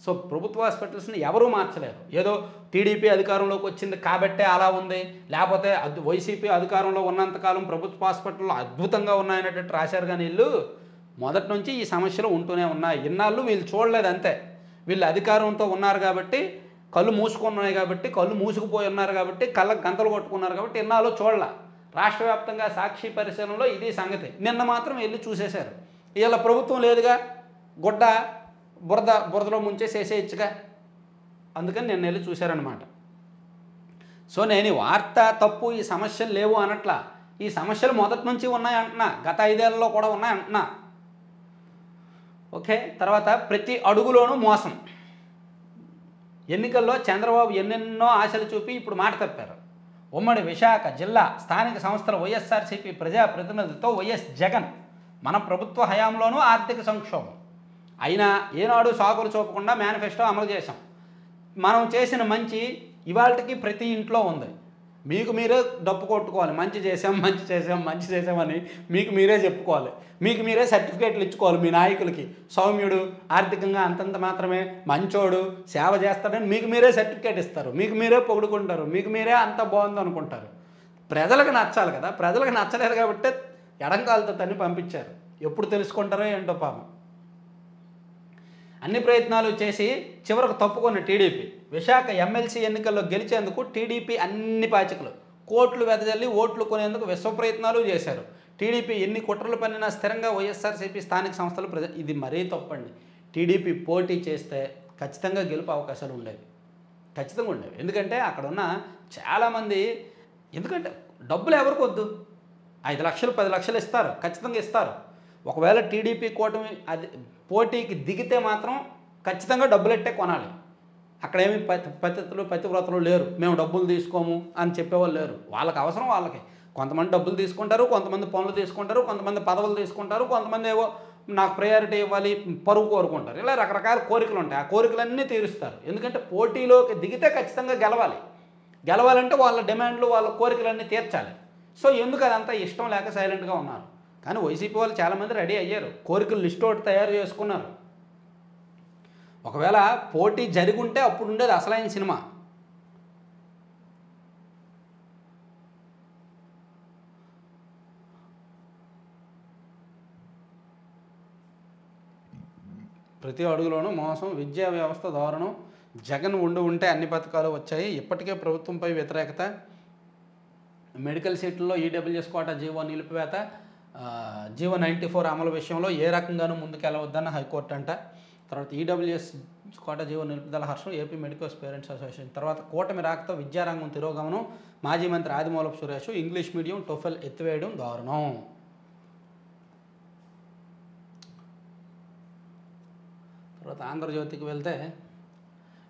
సో ప్రభుత్వ హాస్పిటల్స్ని ఎవరూ మార్చలేరు. ఏదో టీడీపీ అధికారంలోకి వచ్చింది కాబట్టే అలా ఉంది, లేకపోతే వైసీపీ అధికారంలో ఉన్నంతకాలం ప్రభుత్వ హాస్పిటల్లో అద్భుతంగా ఉన్నాయనేటట్టు రాశారు. కానీ వీళ్ళు మొదటి నుంచి ఈ సమస్యలు ఉంటూనే ఉన్నాయి. ఇన్నాళ్ళు వీళ్ళు చూడలేదు అంతే. వీళ్ళు అధికారంతో ఉన్నారు కాబట్టి, కళ్ళు మూసుకున్నాయి కాబట్టి, కళ్ళు మూసుకుపోయి ఉన్నారు కాబట్టి, కళ్ళకు గంతలు కొట్టుకున్నారు కాబట్టి ఇన్నాళ్ళు చూడాల. రాష్ట్ర వ్యాప్తంగా సాక్షి పరిశీలనలో ఇది సంగతి. నిన్న మాత్రం వెళ్ళి చూసేశారు. వీళ్ళ ప్రభుత్వం లేదుగా, గుడ్డ బురదలో ముంచేసేసేయచ్చుగా, అందుకని నిన్న వెళ్ళి చూశారనమాట. సో నేను ఈ వార్త తప్పు, ఈ సమస్యలు లేవు అనట్లా. ఈ సమస్యలు మొదటి నుంచి ఉన్నాయి అంటున్నా, గత 5 ఏళ్లలో కూడా ఉన్నాయి అంటున్నా. ఓకే, తర్వాత ప్రతి అడుగులోనూ మోసం. ఎన్నికల్లో చంద్రబాబు ఎన్నెన్నో ఆశలు చూపి ఇప్పుడు మాట తప్పారు. ఉమ్మడి విశాఖ జిల్లా స్థానిక సంస్థల వైఎస్ఆర్సీపీ ప్రజాప్రతినిధులతో వైఎస్ జగన్ మన ప్రభుత్వ హయాంలోనూ ఆర్థిక సంక్షోభం అయినా ఏనాడు సాకులు చూపకుండా మేనిఫెస్టో అమలు చేశాం. మనం చేసిన మంచి ఇవాళకి ప్రతి ఇంట్లో ఉంది. మీకు మీరే డప్పు కొట్టుకోవాలి, మంచి చేసామని మీకు మీరే చెప్పుకోవాలి, మీకు మీరే సర్టిఫికేట్లు ఇచ్చుకోవాలి. మీ నాయకులకి సౌమ్యుడు, ఆర్థికంగా అంతంత మాత్రమే, మంచోడు, సేవ చేస్తాడని మీకు మీరే సర్టిఫికేట్ ఇస్తారు, మీకు మీరే పొగుడుకుంటారు, మీకు మీరే అంత బాగుంది అనుకుంటారు. ప్రజలకు నచ్చాలి కదా, ప్రజలకు నచ్చలేదు కాబట్టి ఎడంకాలతో తన్ని పంపించారు. ఎప్పుడు తెలుసుకుంటారో ఏంటో పాపం. అన్ని ప్రయత్నాలు చేసి చివరకు తప్పుకున్న టీడీపీ విశాఖ ఎమ్మెల్సీ ఎన్నికల్లో గెలిచేందుకు టీడీపీ అన్ని పాచికలు కోట్లు వెదజల్లి ఓట్లు కొనేందుకు విశ్వ ప్రయత్నాలు చేశారు. టీడీపీ ఎన్ని కుట్రలు పన్నినా స్థిరంగా వైఎస్ఆర్సీపీ స్థానిక సంస్థలు ఇది మరీ తప్పండి. టీడీపీ పోటీ చేస్తే ఖచ్చితంగా గెలుపు అవకాశాలు ఉండేవి, ఖచ్చితంగా ఉండేవి. ఎందుకంటే అక్కడ ఉన్న చాలామంది, ఎందుకంటే డబ్బులు ఎవరికి వద్దు, 5 లక్షలు 10 లక్షలు ఇస్తారు, ఖచ్చితంగా ఇస్తారు. ఒకవేళ టీడీపీ కూటమి అది పోటీకి దిగితే మాత్రం ఖచ్చితంగా డబ్బులెట్టే కొనాలి. అక్కడేమి పతివ్రతలు లేరు, మేము డబ్బులు తీసుకోము అని చెప్పేవాళ్ళు లేరు. వాళ్ళకి అవసరం వాళ్ళకి. కొంతమంది డబ్బులు తీసుకుంటారు, కొంతమంది పనులు తీసుకుంటారు, కొంతమంది పదవులు తీసుకుంటారు, కొంతమంది ఏవో నాకు ప్రయారిటీ ఇవ్వాలి, పరువు కోరుకుంటారు. ఇలా రకరకాల కోరికలు ఉంటాయి. ఆ కోరికలన్నీ తీరుస్తారు. ఎందుకంటే పోటీలోకి దిగితే ఖచ్చితంగా గెలవాలంటే వాళ్ళ డిమాండ్లు, వాళ్ళ కోరికలన్నీ తీర్చాలి. సో ఎందుకు అదంతా ఇష్టం లేక సైలెంట్గా ఉన్నారు. కానీ వైసీపీ వాళ్ళు చాలామంది రెడీ అయ్యారు, కోరికలు లిస్ట్ ఒకటి తయారు చేసుకున్నారు. ఒకవేళ పోటీ జరిగుంటే అప్పుడు ఉండేది అసలైన సినిమా. ప్రతి అడుగులోనూ మోసం, విద్యా వ్యవస్థ దారుణం, జగన్ ఉంటే అన్ని పథకాలు వచ్చాయి, ఇప్పటికే ప్రభుత్వంపై వ్యతిరేకత, మెడికల్ సీట్లలో ఈడబ్ల్యూఎస్ కోటా జీవో నిలిపివేత, జీవో 94 అమలు విషయంలో ఏ రకంగానూ ముందుకెళ్ళవద్దన్న హైకోర్టు అంట. తర్వాత ఈడబ్ల్యూఎస్ కోటా జీవో నిలుపుదల హర్షం ఏపీ మెడికల్ పేరెంట్స్ అసోసియేషన్. తర్వాత కూటమి రాకతో విద్యారంగం తిరోగమనం, మాజీ మంత్రి Adimulapu Suresh English medium TOEFL ఎత్తివేయడం దారుణం. తర్వాత ఆంధ్రజ్యోతికి వెళ్తే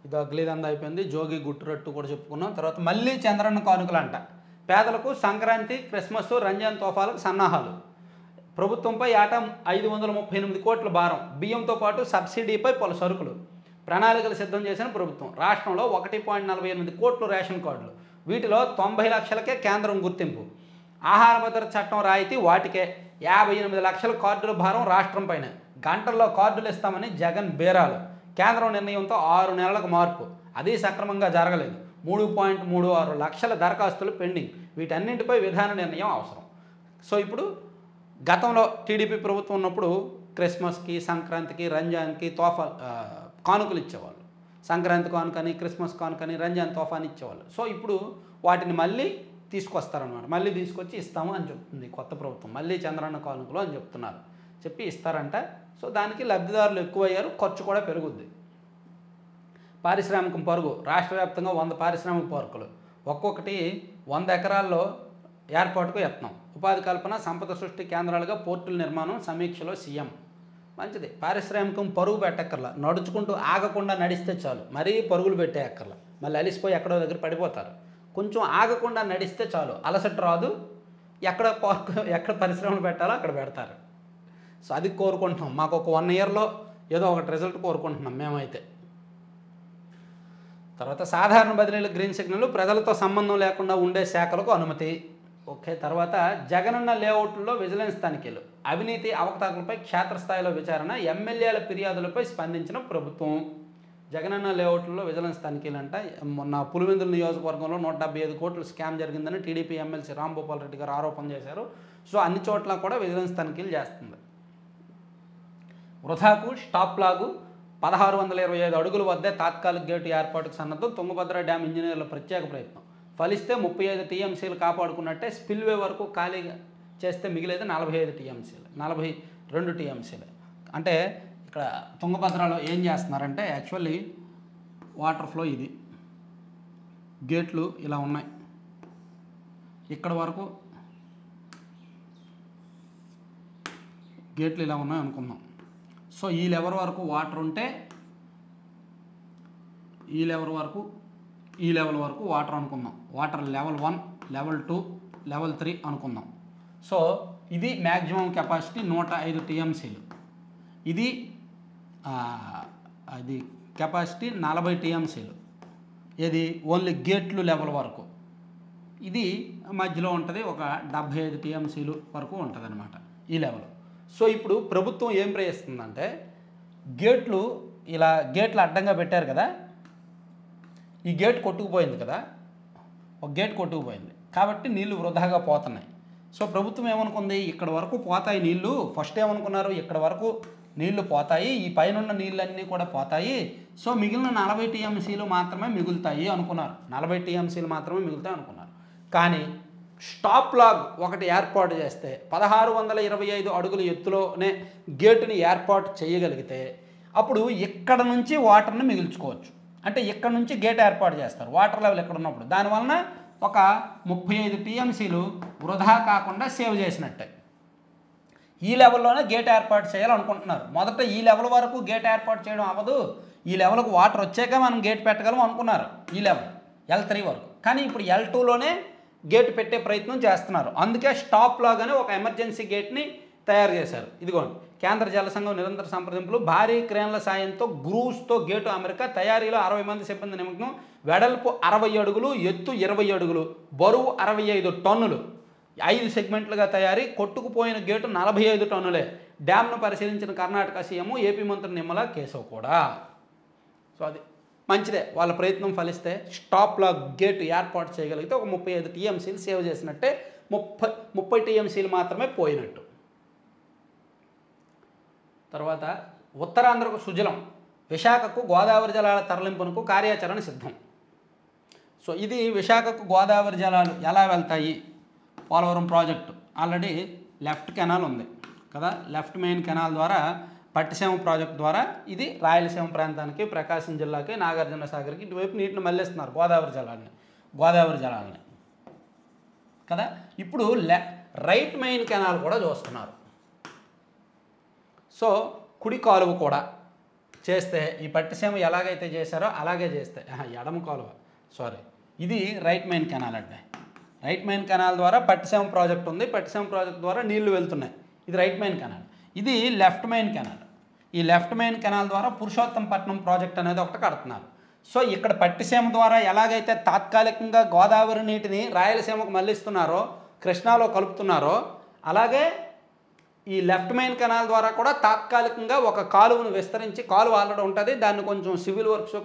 ఇది అగ్లీదంద అయిపోయింది. జోగి గుట్టురట్టు కూడా చెప్పుకున్నాం. తర్వాత మళ్ళీ చంద్రన్న కానుకలు అంట. పేదలకు సంక్రాంతి, క్రిస్మస్, రంజాన్ తోఫాలకు సన్నాహాలు. ప్రభుత్వంపై ఏటా 538 కోట్ల భారం. బియ్యంతో పాటు సబ్సిడీపై పలు సరుకులు. ప్రణాళికలు సిద్ధం చేసిన ప్రభుత్వం. రాష్ట్రంలో 1.48 కోట్లు రేషన్ కార్డులు. వీటిలో 90 లక్షలకే కేంద్రం గుర్తింపు. ఆహార భద్రత చట్టం రాయితీ వాటికే. 58 లక్షల కార్డుల భారం రాష్ట్రం పైన. గంటల్లో కార్డులు ఇస్తామని జగన్ బేరాలు. కేంద్రం నిర్ణయంతో 6 నెలలకు మార్పు. అది సక్రమంగా జరగలేదు. 3.36 లక్షల దరఖాస్తులు పెండింగ్. వీటన్నింటిపై విధాన నిర్ణయం అవసరం. సో ఇప్పుడు గతంలో టీడీపీ ప్రభుత్వం ఉన్నప్పుడు క్రిస్మస్కి, సంక్రాంతికి, రంజాన్కి తోఫా కానుకలు ఇచ్చేవాళ్ళు. సంక్రాంతి కానుకని, క్రిస్మస్ కానుకని, రంజాన్ తోఫాని ఇచ్చేవాళ్ళు. సో ఇప్పుడు వాటిని మళ్ళీ తీసుకొస్తారనమాట. మళ్ళీ తీసుకొచ్చి ఇస్తాము అని చెప్తుంది కొత్త ప్రభుత్వం. మళ్ళీ చంద్రన్న కానుకలు అని చెప్తున్నారు, చెప్పి ఇస్తారంట. సో దానికి లబ్ధిదారులు ఎక్కువయ్యారు, ఖర్చు కూడా పెరుగుద్ది. పారిశ్రామికం పరుగు. రాష్ట్ర వ్యాప్తంగా 100 పారిశ్రామిక పార్కులు, ఒక్కొక్కటి 100 ఎకరాల్లో ఏర్పాటుకు యత్నం. ఉపాధి కల్పన, సంపద సృష్టి కేంద్రాలుగా పోర్టుల నిర్మాణం. సమీక్షలో సీఎం. మంచిది. పారిశ్రామికం పరుగు పెట్టక్కర్లా, నడుచుకుంటూ ఆగకుండా నడిస్తే చాలు, మరీ పరుగులు పెట్టే అక్కర్లా. మళ్ళీ అలిసిపోయి ఎక్కడో దగ్గర పడిపోతారు. కొంచెం ఆగకుండా నడిస్తే చాలు, అలసట రాదు, ఎక్కడ పరిశ్రమలు పెట్టాలో అక్కడ పెడతారు. సో అది కోరుకుంటున్నాం. మాకు ఒక 1 ఇయర్లో ఏదో ఒకటి రిజల్ట్ కోరుకుంటున్నాం మేమైతే. తర్వాత సాధారణ బదిలీలు గ్రీన్ సిగ్నల్, ప్రజలతో సంబంధం లేకుండా ఉండే శాఖలకు అనుమతి. ఓకే. తర్వాత జగనన్న లేఅవుట్లో విజిలెన్స్ తనిఖీలు, అవినీతి అవకతవకలపై క్షేత్రస్థాయిలో విచారణ, ఎమ్మెల్యేల ఫిర్యాదులపై స్పందించిన ప్రభుత్వం. జగనన్న లేఅవుట్లో విజిలెన్స్ తనిఖీలు అంట. మొన్న పులివెందుల నియోజకవర్గంలో 175 కోట్లు స్కామ్ జరిగిందని టీడీపీ ఎమ్మెల్సీ రాంభూపాల్ రెడ్డి గారు ఆరోపణ చేశారు. సో అన్ని చోట్ల కూడా విజిలెన్స్ తనిఖీలు చేస్తుంది. వృధాకు స్టాప్ లాగు, 1625 అడుగుల వద్దే తాత్కాలిక గేటు ఏర్పాటుకు సన్నద్ధం, తుంగభద్ర డ్యామ్ ఇంజనీర్ల ప్రత్యేక ప్రయత్నం. ఫలిస్తే 35 టీఎంసీలు కాపాడుకున్నట్టే, స్పిల్వే వరకు ఖాళీగా చేస్తే మిగిలేదు 45 టీఎంసీలు, 42 టీఎంసీలు. అంటే ఇక్కడ తుంగభద్రలో ఏం చేస్తున్నారంటే యాక్చువల్లీ వాటర్ ఫ్లో ఇది, గేట్లు ఇలా ఉన్నాయి, ఇక్కడ వరకు గేట్లు ఇలా ఉన్నాయి అనుకుందాం. సో ఈ లెవెల్ వరకు వాటర్ ఉంటే ఈ లెవెల్ వరకు వాటర్ అనుకుందాం. వాటర్ లెవెల్ 1, లెవెల్ 2, లెవెల్ 3 అనుకుందాం. సో ఇది మ్యాక్సిమం కెపాసిటీ 105 టీఎంసీలు. అది కెపాసిటీ 40 టీఎంసీలు. ఇది ఓన్లీ గేట్లు లెవెల్ వరకు. ఇది మధ్యలో ఉంటుంది, ఒక 75 టీఎంసీలు వరకు ఉంటుంది అనమాట ఈ లెవెల్. సో ఇప్పుడు ప్రభుత్వం ఏం ప్రయత్నిస్తుందంటే, గేట్లు అడ్డంగా పెట్టారు కదా, ఈ గేట్ కొట్టుకుపోయింది కదా, ఒక గేట్ కొట్టుకుపోయింది కాబట్టి నీళ్లు వృధాగా పోతున్నాయి. సో ప్రభుత్వం ఏమనుకుంది, ఇక్కడ వరకు పోతాయి నీళ్లు, ఫస్ట్ ఏమనుకున్నారు, ఇక్కడ వరకు నీళ్లు పోతాయి, ఈ పైన నీళ్ళన్నీ కూడా పోతాయి, సో మిగిలిన 40 టీఎంసీలు మాత్రమే మిగులుతాయి అనుకున్నారు. 40 టీఎంసీలు మాత్రమే మిగులుతాయి అనుకున్నారు. కానీ స్టాప్ లాగ్ ఒకటి ఏర్పాటు చేస్తే 1625 అడుగుల ఎత్తులోనే గేటుని ఏర్పాటు చేయగలిగితే అప్పుడు ఇక్కడ నుంచి వాటర్ని మిగుల్చుకోవచ్చు. అంటే ఇక్కడ నుంచి గేట్ ఏర్పాటు చేస్తారు వాటర్ లెవెల్ ఎక్కడ ఉన్నప్పుడు, దానివలన ఒక 35 టీఎంసీలు వృధా కాకుండా సేవ్ చేసినట్టే. ఈ లెవెల్లోనే గేట్ ఏర్పాటు చేయాలనుకుంటున్నారు. మొదట ఈ లెవెల్ వరకు గేట్ ఏర్పాటు చేయడం అవ్వదు, ఈ లెవెల్కు వాటర్ వచ్చాక మనం గేట్ పెట్టగలం అనుకున్నారు, ఈ లెవెల్ L3 వరకు. కానీ ఇప్పుడు L2లోనే గేట్ పెట్టే ప్రయత్నం చేస్తున్నారు. అందుకే స్టాప్ లాగ్ అని ఒక ఎమర్జెన్సీ గేట్ని తయారు చేశారు. ఇదిగోండి, కేంద్ర జల సంఘం నిరంతర సంప్రదింపులు, భారీ క్రేన్ల సాయంతో గ్రూవ్స్తో గేటు అమెరికా, తయారీలో 60 మంది సిబ్బంది నిమగ్నం, వెడల్పు 60 అడుగులు, ఎత్తు 20 అడుగులు, బరువు 65 టన్నులు, 5 సెగ్మెంట్లుగా తయారీ, కొట్టుకుపోయిన గేటు 45 టన్నులే. డ్యామ్ను పరిశీలించిన కర్ణాటక సీఎం, ఏపీ మంత్రి నిమ్మల కేశవ్ కూడా. సో అది మంచిదే, వాళ్ళ ప్రయత్నం ఫలిస్తే స్టాప్ లాగ్ గేటు ఏర్పాటు చేయగలిగితే ఒక 35 టీఎంసీలు సేవ్ చేసినట్టే, 30 టీఎంసీలు మాత్రమే పోయినట్టు. తర్వాత ఉత్తరాంధ్రకు సుజలం, విశాఖకు గోదావరి జలాల తరలింపునకు కార్యాచరణ సిద్ధం. సో ఇది విశాఖకు గోదావరి జలాలు ఎలా వెళ్తాయి, Polavaram project already left canal ఉంది కదా, లెఫ్ట్ మెయిన్ కెనాల్ ద్వారా పట్టిసీమ ప్రాజెక్ట్ ద్వారా ఇది రాయలసీమ ప్రాంతానికి, ప్రకాశం జిల్లాకి, నాగార్జున సాగర్కి ఇటువైపు నీటిని మళ్ళిస్తున్నారు గోదావరి జలాలని కదా. ఇప్పుడు రైట్ మెయిన్ కెనాల్ కూడా చూస్తున్నారు. సో కుడి కాలువ కూడా చేస్తే ఈ పట్టిసీమ ఎలాగైతే చేశారో అలాగే చేస్తే, ఎడమ కాలువ ఇది రైట్ మెయిన్ కెనాల్ అంటే, రైట్ మెయిన్ కెనాల్ ద్వారా పట్టిసీమ ప్రాజెక్ట్ ఉంది, పట్టిసీమ ప్రాజెక్ట్ ద్వారా నీళ్లు వెళ్తున్నాయి, ఇది రైట్ మెయిన్ కెనాల్. ఇది లెఫ్ట్ మెయిన్ కెనాల్. ఈ లెఫ్ట్ మెయిన్ కెనాల్ ద్వారా పురుషోత్తంపట్నం ప్రాజెక్ట్ అనేది ఒకటి కడుతున్నారు. సో ఇక్కడ పట్టిసీమ ద్వారా ఎలాగైతే తాత్కాలికంగా గోదావరి నీటిని రాయలసీమకు మళ్ళిస్తున్నారో, కృష్ణాలో కలుపుతున్నారో, అలాగే ఈ లెఫ్ట్ మెయిన్ కెనాల్ ద్వారా కూడా తాత్కాలికంగా ఒక కాలువను విస్తరించి, కాలువ ఆల్రెడీ ఉంటుంది, దాన్ని కొంచెం సివిల్ వర్క్స్,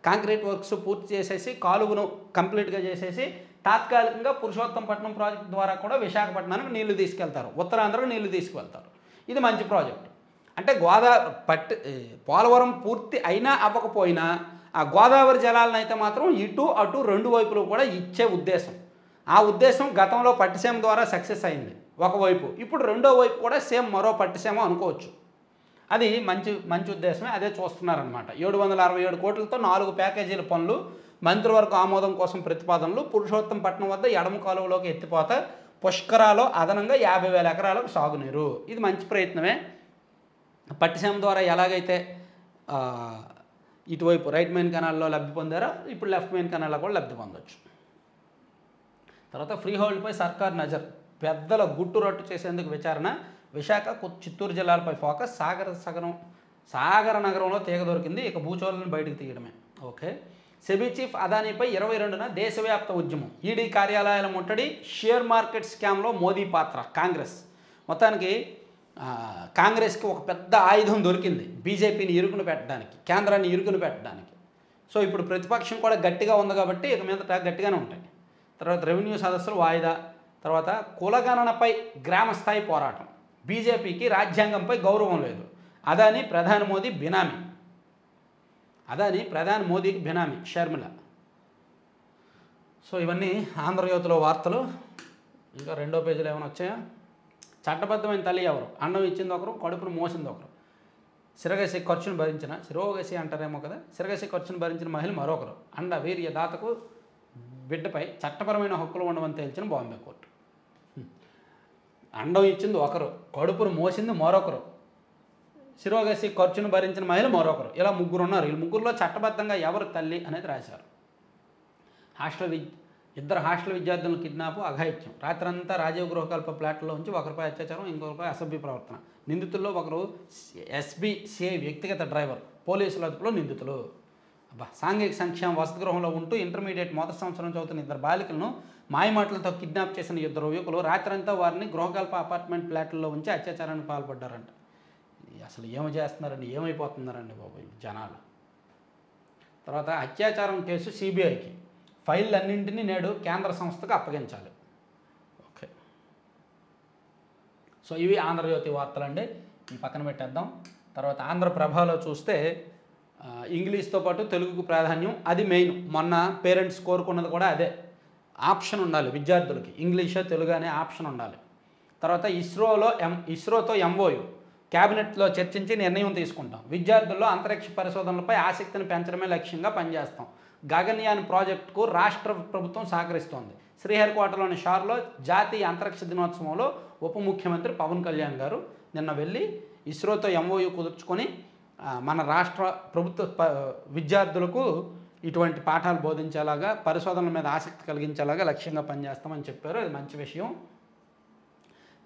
కాంక్రీట్ వర్క్స్ పూర్తి చేసేసి కాలువను కంప్లీట్గా చేసేసి తాత్కాలికంగా పురుషోత్తంపట్నం ప్రాజెక్ట్ ద్వారా కూడా విశాఖపట్నానికి నీళ్లు తీసుకెళ్తారు, ఉత్తరాంధ్రకు నీళ్లు తీసుకువెళ్తారు. ఇది మంచి ప్రాజెక్టు. అంటే పోలవరం పూర్తి అయినా అవ్వకపోయినా ఆ గోదావరి జలాలను అయితే మాత్రం ఇటు అటు రెండు వైపులు కూడా ఇచ్చే ఉద్దేశం. ఆ ఉద్దేశం గతంలో పట్టిసీమ ద్వారా సక్సెస్ అయింది ఒకవైపు, ఇప్పుడు రెండో వైపు కూడా సేమ్ మరో పట్టిసీమ అనుకోవచ్చు. అది మంచి ఉద్దేశమే, అదే చూస్తున్నారనమాట. 767 కోట్లతో 4 ప్యాకేజీల పనులు, మంత్రివర్గ ఆమోదం కోసం ప్రతిపాదనలు, పురుషోత్తంపట్నం వద్ద ఎడమ కాలువలోకి ఎత్తిపోత, పుష్కరాలో అదనంగా 50,000 ఎకరాలకు సాగునీరు. ఇది మంచి ప్రయత్నమే. పట్టిసీమ ద్వారా ఎలాగైతే ఇటువైపు రైట్ మెయిన్ కెనాల్లో లబ్ధి పొందారో ఇప్పుడు లెఫ్ట్ మెయిన్ కెనాల్లో కూడా లబ్ధి పొందొచ్చు. తర్వాత ఫ్రీ హోల్డ్పై సర్కార్ నజర్, పెద్దల గుట్టు రట్టు చేసేందుకు విచారణ, విశాఖ చిత్తూరు జిల్లాలపై ఫోకస్, సాగర నగరంలో తీగ దొరికింది, ఇక భూచోళను బయటకు తీయడమే. ఓకే. సెబీ చీఫ్ అదానీపై 22న దేశవ్యాప్త ఉద్యమం, ఈడీ కార్యాలయాల ముట్టడి, షేర్ మార్కెట్ స్కామ్లో మోదీ పాత్ర, కాంగ్రెస్. మొత్తానికి కాంగ్రెస్కి ఒక పెద్ద ఆయుధం దొరికింది బీజేపీని ఇరుకును పెట్టడానికి, కేంద్రాన్ని ఇరుకును పెట్టడానికి. సో ఇప్పుడు ప్రతిపక్షం కూడా గట్టిగా ఉంది కాబట్టి ఇక మీదట గట్టిగానే ఉంటాయి. తర్వాత రెవెన్యూ సదస్సులు వాయిదా, తర్వాత కులగణనపై గ్రామస్థాయి పోరాటం, బీజేపీకి రాజ్యాంగంపై గౌరవం లేదు, అదాని ప్రధాని మోదీకి బినామీ షర్మిల. సో ఇవన్నీ ఆంధ్రజ్యోతిలో వార్తలు. ఇంకా రెండో పేజీలో ఏమైనా వచ్చాయా? చట్టబద్ధమైన తల్లి ఎవరు? అన్నం ఇచ్చింది ఒకరు, కడుపును మోసింది ఒకరు. సిరగసి ఖర్చును భరించిన, సిరోగసి అంటారేమో కదా, సిరగసి ఖర్చును భరించిన మహిళ మరొకరు. అండ వీర్య దాతకు బిడ్డపై చట్టపరమైన హక్కులు ఉండవని తేల్చిన బాంబే కోర్టు. అండం ఇచ్చింది ఒకరు, కడుపును మోసింది మరొకరు, సిరోగసి ఖర్చును భరించిన మహిళ మరొకరు. ఇలా ముగ్గురు ఉన్నారు. వీళ్ళు ముగ్గురులో చట్టబద్ధంగా ఎవరు తల్లి అనేది రాశారు. ఇద్దరు హాస్టల్ విద్యార్థులను కిడ్నాప్, అఘాయిత్యం, రాత్రంతా రాజీవ్ గృహకల్ప ఫ్లాట్లో ఉంచి ఒకరిపై అత్యాచారం, ఇంకొకరిపై అసభ్య ప్రవర్తన. నిందితుల్లో ఒకరు SBCI వ్యక్తిగత డ్రైవర్, పోలీసుల అదుపులో నిందితులు. సాంఘిక సంక్షేమ వసతి గృహంలో ఉంటూ ఇంటర్మీడియట్ మొదటి సంవత్సరం చదువుతున్న ఇద్దరు బాలికలను మాయమాటలతో కిడ్నాప్ చేసిన ఇద్దరు యువకులు రాత్రంతా వారిని గృహకల్ప అపార్ట్మెంట్ ఫ్లాట్లలో ఉంచి అత్యాచారానికి పాల్పడ్డారంట. అసలు ఏమి చేస్తున్నారండి, ఏమైపోతున్నారండి బాబు జనాలు. తర్వాత అత్యాచారం కేసు CBIకి, ఫైళ్ళన్నింటినీ నేడు కేంద్ర సంస్థకు అప్పగించాలి. ఓకే. సో ఇవి ఆంధ్రజ్యోతి వార్తలండి. ఈ పక్కన పెట్టేద్దాం. తర్వాత ఆంధ్రప్రభలో చూస్తే ఇంగ్లీష్తో పాటు తెలుగుకు ప్రాధాన్యం, అది మెయిన్. మొన్న పేరెంట్స్ కోరుకున్నది కూడా అదే, ఆప్షన్ ఉండాలి విద్యార్థులకి, ఇంగ్లీషో తెలుగు అనే ఆప్షన్ ఉండాలి. తర్వాత ఇస్రోతో MOU, క్యాబినెట్లో చర్చించి నిర్ణయం తీసుకుంటాం. విద్యార్థుల్లో అంతరిక్ష పరిశోధనలపై ఆసక్తిని పెంచడమే లక్ష్యంగా పనిచేస్తాం. గగన్యాన్ ప్రాజెక్టుకు రాష్ట్ర ప్రభుత్వం సహకరిస్తోంది. శ్రీహరికోటలోని షార్లో జాతీయ అంతరిక్ష దినోత్సవంలో ఉప ముఖ్యమంత్రి పవన్ కళ్యాణ్ గారు నిన్న వెళ్ళి ఇస్రోతో MOU కుదుర్చుకొని మన రాష్ట్ర ప్రభుత్వ విద్యార్థులకు ఇటువంటి పాఠాలు బోధించేలాగా, పరిశోధనల మీద ఆసక్తి కలిగించేలాగా లక్ష్యంగా పనిచేస్తామని చెప్పారు. అది మంచి విషయం.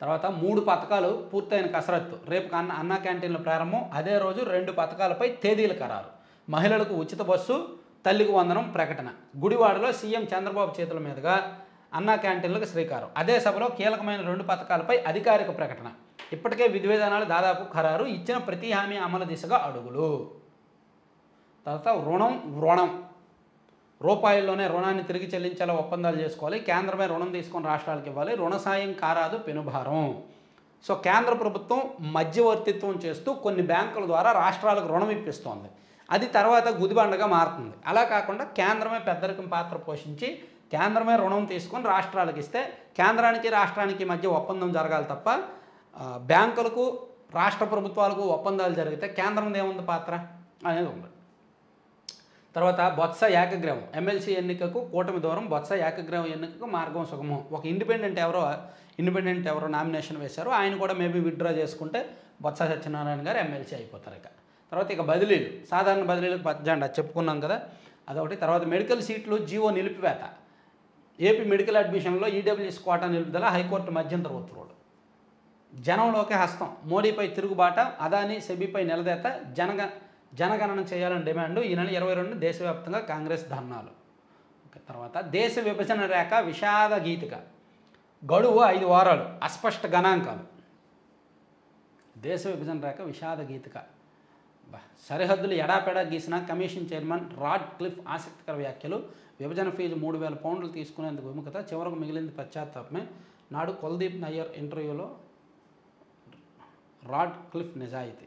తర్వాత 3 పథకాలు పూర్తయిన కసరత్తు, రేపు అన్నా క్యాంటీన్ల ప్రారంభం, అదే రోజు 2 పథకాలపై తేదీల ఖరారు. మహిళలకు ఉచిత బస్సు, తల్లికి వందనం ప్రకటన. గుడివాడలో సీఎం చంద్రబాబు చేతుల మీదుగా అన్నా క్యాంటీన్లకు శ్రీకారం. అదే సభలో కీలకమైన 2 పథకాలపై అధికారిక ప్రకటన. ఇప్పటికే విధి విధానాలు దాదాపు ఖరారు, ఇచ్చిన ప్రతి హామీ అమలు దిశగా అడుగులు. తర్వాత రుణం రూపాయల్లోనే రుణాన్ని తిరిగి చెల్లించేలా ఒప్పందాలు చేసుకోవాలి. కేంద్రమే రుణం తీసుకొని రాష్ట్రాలకు ఇవ్వాలి. రుణ సాయం కారాదు పెనుభారం. సో కేంద్ర ప్రభుత్వం మధ్యవర్తిత్వం చేస్తూ కొన్ని బ్యాంకుల ద్వారా రాష్ట్రాలకు రుణం ఇప్పిస్తోంది. అది తర్వాత గుదిబండగా మారుతుంది. అలా కాకుండా కేంద్రమే పెద్దరికం పాత్ర పోషించి కేంద్రమే రుణం తీసుకొని రాష్ట్రాలకు ఇస్తే కేంద్రానికి రాష్ట్రానికి మధ్య ఒప్పందం జరగాలి తప్ప బ్యాంకులకు రాష్ట్ర ప్రభుత్వాలకు ఒప్పందాలు జరిగితే కేంద్రం ఏముంది పాత్ర అనేది ఉంది. తర్వాత బొత్స ఏకగ్రీవం, ఎమ్మెల్సీ ఎన్నికకు కూటమి దూరం, బొత్స ఏకగ్రీవం ఎన్నికకు మార్గం సుగమం. ఒక ఇండిపెండెంట్ ఎవరో నామినేషన్ వేశారు, ఆయన కూడా మేబీ విత్డ్రా చేసుకుంటే బొత్స సత్యనారాయణ గారు ఎమ్మెల్సీ అయిపోతారు. తర్వాత ఇక బదిలీలు, సాధారణ బదిలీలకు పచ్చజెండా చెప్పుకున్నాం కదా, అదొకటి. తర్వాత మెడికల్ సీట్లు జీవో నిలిపివేత, ఏపీ మెడికల్ అడ్మిషన్లో ఈడబ్ల్యూఎస్ కోటా నిలుపుదల, హైకోర్టు మధ్యంతర ఉత్తర్వులు. జనంలోకి హస్తం, మోడీపై తిరుగుబాట, అదానీ సెబీపై నిలదీత, జనగణన చేయాలని డిమాండు. ఈ నెల 22 దేశవ్యాప్తంగా కాంగ్రెస్ ధర్నాలు. తర్వాత దేశ విభజన రేఖ విషాద గీతిక, గడువు 5 వారాలు, అస్పష్ట గణాంకాలు. దేశ విభజన రేఖ విషాద గీతిక, సరిహద్దులు ఎడాపెడా గీసిన కమిషన్ చైర్మన్ రాడ్ క్లిఫ్ ఆసక్తికర వ్యాఖ్యలు. విభజన ఫీజు 3,000 పౌండ్లు తీసుకునేందుకు విముఖత, చివరకు మిగిలింది పశ్చాత్తాపమే. నాడు కుల్దీప్ నయ్యర్ ఇంటర్వ్యూలో రాడ్ క్లిఫ్ నిజాయితీ.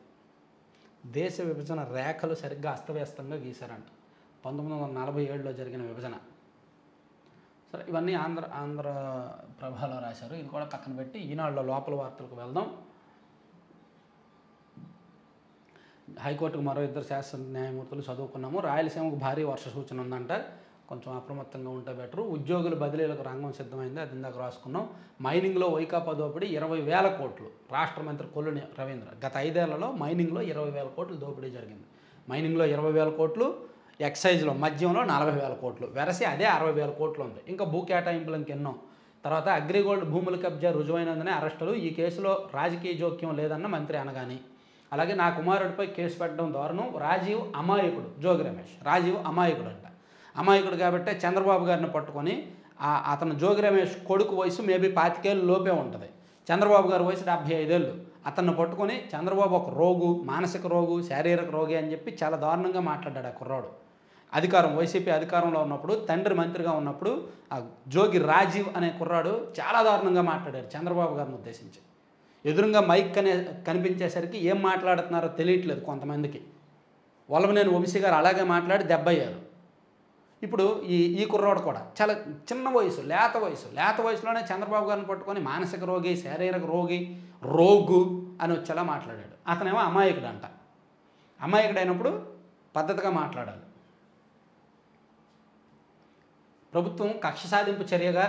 దేశ విభజన రేఖలు సరిగ్గా అస్తవ్యస్తంగా గీశారంట. 1947లో జరిగిన విభజన. సరే, ఇవన్నీ ఆంధ్రప్రభలో రాశారు. ఇది కూడా పక్కన పెట్టి ఈనాడులో లోపల వార్తలకు వెళ్దాం. హైకోర్టుకు మరో 2 శాస్త్ర న్యాయమూర్తులు చదువుకున్నాము. రాయలసీమకు భారీ వర్ష సూచన ఉందంట, కొంచెం అప్రమత్తంగా ఉంటే బెటరు. ఉద్యోగుల బదిలీలకు రంగం సిద్ధమైంది, అది ఇందాక రాసుకున్నాం. మైనింగ్లో వైకాపా దోపిడీ 20,000 కోట్లు, రాష్ట్ర మంత్రి కొల్లు రవీంద్ర. గత 5 ఏళ్లలో మైనింగ్లో 20,000 కోట్లు దోపిడీ జరిగింది. మైనింగ్లో 20,000 కోట్లు, ఎక్సైజ్లో మద్యంలో 40,000 కోట్లు, వెరసి అదే 60,000 కోట్లు ఉంది. ఇంకా భూ కేటాయింపులు ఇంకెన్నో. తర్వాత అగ్రిగోల్డ్ భూముల కబ్జా రుజువైనందునే అరెస్టులు, ఈ కేసులో రాజకీయ జోక్యం లేదన్న మంత్రి అనగాని. అలాగే నా కుమారుడిపై కేసు పెట్టడం దారుణం, రాజీవ్ అమాయకుడు, జోగి రమేష్ రాజీవ్ అమాయకుడు అంట. అమాయకుడు కాబట్టే చంద్రబాబు గారిని పట్టుకొని అతను జోగి రమేష్ కొడుకు వయసు మేబీ 25 ఏళ్ళు లోపే ఉంటుంది, చంద్రబాబు గారి వయసు 75 ఏళ్ళు. అతన్ని పట్టుకొని చంద్రబాబు ఒక రోగు, మానసిక రోగు, శారీరక రోగి అని చెప్పి చాలా దారుణంగా మాట్లాడాడు ఆ కుర్రాడు. వైసీపీ అధికారంలో ఉన్నప్పుడు, తండ్రి మంత్రిగా ఉన్నప్పుడు ఆ జోగి రాజీవ్ అనే కుర్రాడు చాలా దారుణంగా మాట్లాడారు చంద్రబాబు గారిని ఉద్దేశించి. ఎదురుగా మైక్ కనిపించేసరికి ఏం మాట్లాడుతున్నారో తెలియట్లేదు కొంతమందికి. వల్లభనేని వంశీ గారు అలాగే మాట్లాడి దెబ్బయ్యారు. ఇప్పుడు ఈ కుర్రాడు కూడా చాలా చిన్న వయసు, లేత వయసులోనే చంద్రబాబు గారిని పట్టుకొని మానసిక రోగి, శారీరక రోగు అని వచ్చేలా మాట్లాడాడు. అతనేమో అమాయకుడు అంట. అమాయకుడైనప్పుడు పద్ధతిగా మాట్లాడాలి. ప్రభుత్వం కక్ష సాధింపు చర్యగా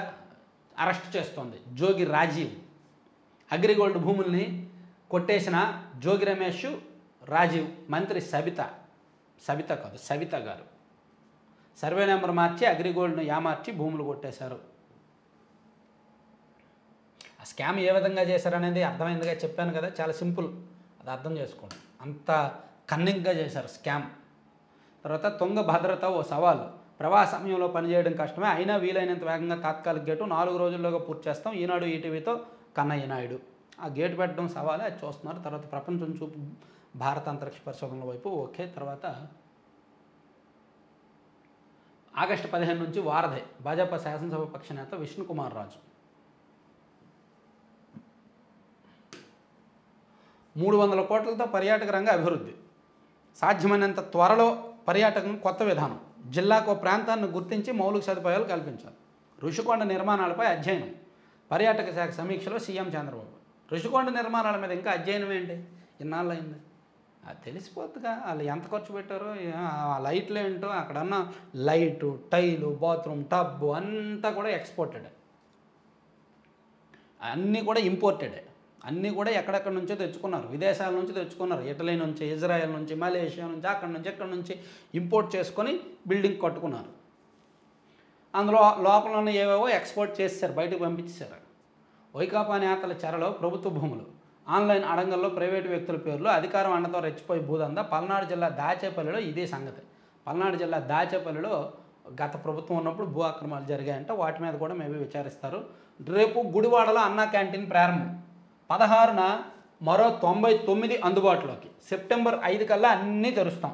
అరెస్ట్ చేస్తోంది జోగి రాజీవ్. అగ్రిగోల్డ్ భూముల్ని కొట్టేసిన జోగి రమేష్, రాజీవ్, మంత్రి సవిత గారు సర్వే నెంబర్ మార్చి అగ్రిగోల్డ్ను ఏమార్చి భూములు కొట్టేశారు. ఆ స్కామ్ ఏ విధంగా చేశారనేది అర్థమైందిగా చెప్పాను కదా, చాలా సింపుల్, అది అర్థం చేసుకోండి. అంత కన్నింగ్గా చేశారు స్కామ్. తర్వాత తుంగ భద్రత ఓ సవాలు, ప్రవాహ సమయంలో పనిచేయడం కష్టమే, అయినా వీలైనంత వేగంగా తాత్కాలిక గేటు 4 రోజుల్లోగా పూర్తి చేస్తాం, ఈనాడు ఈటీవీతో కన్నయ్య నాయుడు. ఆ గేటు పెట్టడం సవాలే, అది చూస్తున్నారు. తర్వాత ప్రపంచం చూపు భారత అంతరిక్ష పరిశోధనల వైపు. ఓకే. తర్వాత ఆగస్టు 15 నుంచి వారధి, భాజపా శాసనసభ పక్ష నేత విష్ణుకుమార్ రాజు. 300 కోట్లతో పర్యాటక రంగ అభివృద్ధి, సాధ్యమైనంత త్వరలో పర్యాటకం కొత్త విధానం, జిల్లాకు ప్రాంతాన్ని గుర్తించి మౌలిక సదుపాయాలు కల్పించాలి, ఋషికొండ నిర్మాణాలపై అధ్యయనం, పర్యాటక శాఖ సమీక్షలో సీఎం చంద్రబాబు. ఋషికొండ నిర్మాణాల మీద ఇంకా అధ్యయనం ఏంటి, ఇన్నాళ్ళు అయింది, అది తెలిసిపోతుందిగా. వాళ్ళు ఎంత ఖర్చు పెట్టారో, ఆ లైట్లు ఏంటో, అక్కడన్న లైటు, టైలు, బాత్రూమ్, టబ్బు అంతా కూడా ఎక్స్పోర్టెడ్, అన్నీ కూడా ఇంపోర్టెడే. అన్నీ కూడా ఎక్కడెక్కడి నుంచో తెచ్చుకున్నారు, విదేశాల నుంచి తెచ్చుకున్నారు, ఇటలీ నుంచి, ఇజ్రాయెల్ నుంచి, మలేషియా నుంచి, ఎక్కడి నుంచి ఇంపోర్ట్ చేసుకొని బిల్డింగ్ కట్టుకున్నారు. అందులో లోపల ఉన్న ఏవేవో ఎక్స్పోర్ట్ చేశారు, బయటకు పంపించేశారు. వైకాపా నేతల చెరలో ప్రభుత్వ భూములు, ఆన్లైన్ అడంగల్లో ప్రైవేటు వ్యక్తుల పేర్లు, అధికారం అండతో రెచ్చిపోయి భూదందా. పల్నాడు జిల్లా దాచేపల్లిలో ఇదే సంగతి. పల్నాడు జిల్లా దాచేపల్లిలో గత ప్రభుత్వం ఉన్నప్పుడు భూ ఆక్రమణలు జరిగాయంటే వాటి మీద కూడా మేబీ విచారిస్తారు. రేపు గుడివాడలో అన్నా క్యాంటీన్ ప్రారంభం, 16న మరో 99 అందుబాటులోకి, సెప్టెంబర్ 5 కల్లా అన్నీ తెరుస్తాం.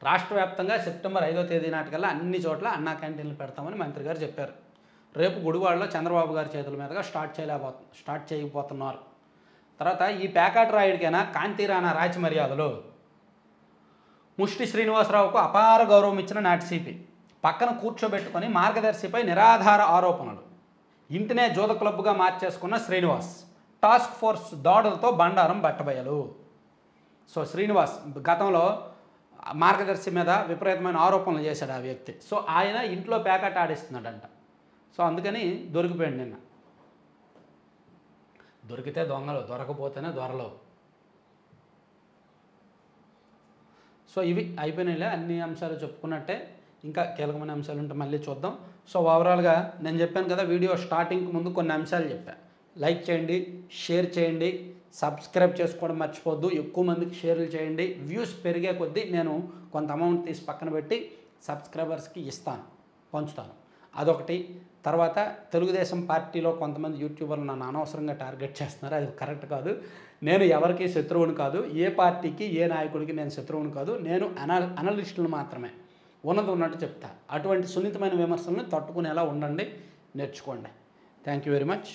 రాష్ట్ర వ్యాప్తంగా సెప్టెంబర్ 5వ తేదీ నాటికల్లా అన్ని చోట్ల అన్నా క్యాంటీన్లు పెడతామని మంత్రి గారు చెప్పారు. రేపు గుడివాడలో చంద్రబాబు గారి చేతుల మీదుగా స్టార్ట్ చేయబోతున్నారు. తర్వాత ఈ ప్యాకాట్ రాయుడికైనా కాంతిరాణా రాచి మర్యాదలు, ముష్టి శ్రీనివాసరావుకు అపార గౌరవం ఇచ్చిన నాటి సిపి, పక్కన కూర్చోబెట్టుకొని మార్గదర్శిపై నిరాధార ఆరోపణలు, ఇంటినే జోద క్లబ్గా మార్చేసుకున్న శ్రీనివాస్, టాస్క్ ఫోర్స్ దాడులతో బండారం బట్టబయలు. సో శ్రీనివాస్ గతంలో మార్గదర్శి మీద విపరీతమైన ఆరోపణలు చేశాడు ఆ వ్యక్తి. సో ఆయన ఇంట్లో ప్యాకెట్ ఆడిస్తున్నాడంట. సో అందుకని దొరికిపోయాడు నిన్న. దొరికితే దొంగలు, దొరకపోతేనే దొరలు. సో ఇవి అయిపోయినాయిలే, అన్ని అంశాలు చెప్పుకున్నట్టే. ఇంకా కీలకమైన అంశాలు ఉంటే మళ్ళీ చూద్దాం. సో ఓవరాల్గా నేను చెప్పాను కదా, వీడియో స్టార్టింగ్ ముందు కొన్ని అంశాలు చెప్పాను. లైక్ చేయండి, షేర్ చేయండి, సబ్స్క్రైబ్ చేసుకోవడం మర్చిపోద్దు, ఎక్కువ మందికి షేర్లు చేయండి. వ్యూస్ పెరిగే కొద్దీ నేను కొంత అమౌంట్ తీసి పక్కన పెట్టి సబ్స్క్రైబర్స్కి పంచుతాను. అదొకటి. తర్వాత తెలుగుదేశం పార్టీలో కొంతమంది యూట్యూబర్లు నన్ను అనవసరంగా టార్గెట్ చేస్తున్నారు, అది కరెక్ట్ కాదు. నేను ఎవరికి శత్రువుని కాదు, ఏ పార్టీకి ఏ నాయకుడికి నేను శత్రువుని కాదు. నేను అనలిస్టులు మాత్రమే, ఉన్నట్టు చెప్తా. అటువంటి సున్నితమైన విమర్శలను తట్టుకునేలా ఉండండి, నేర్చుకోండి. Thank you very much.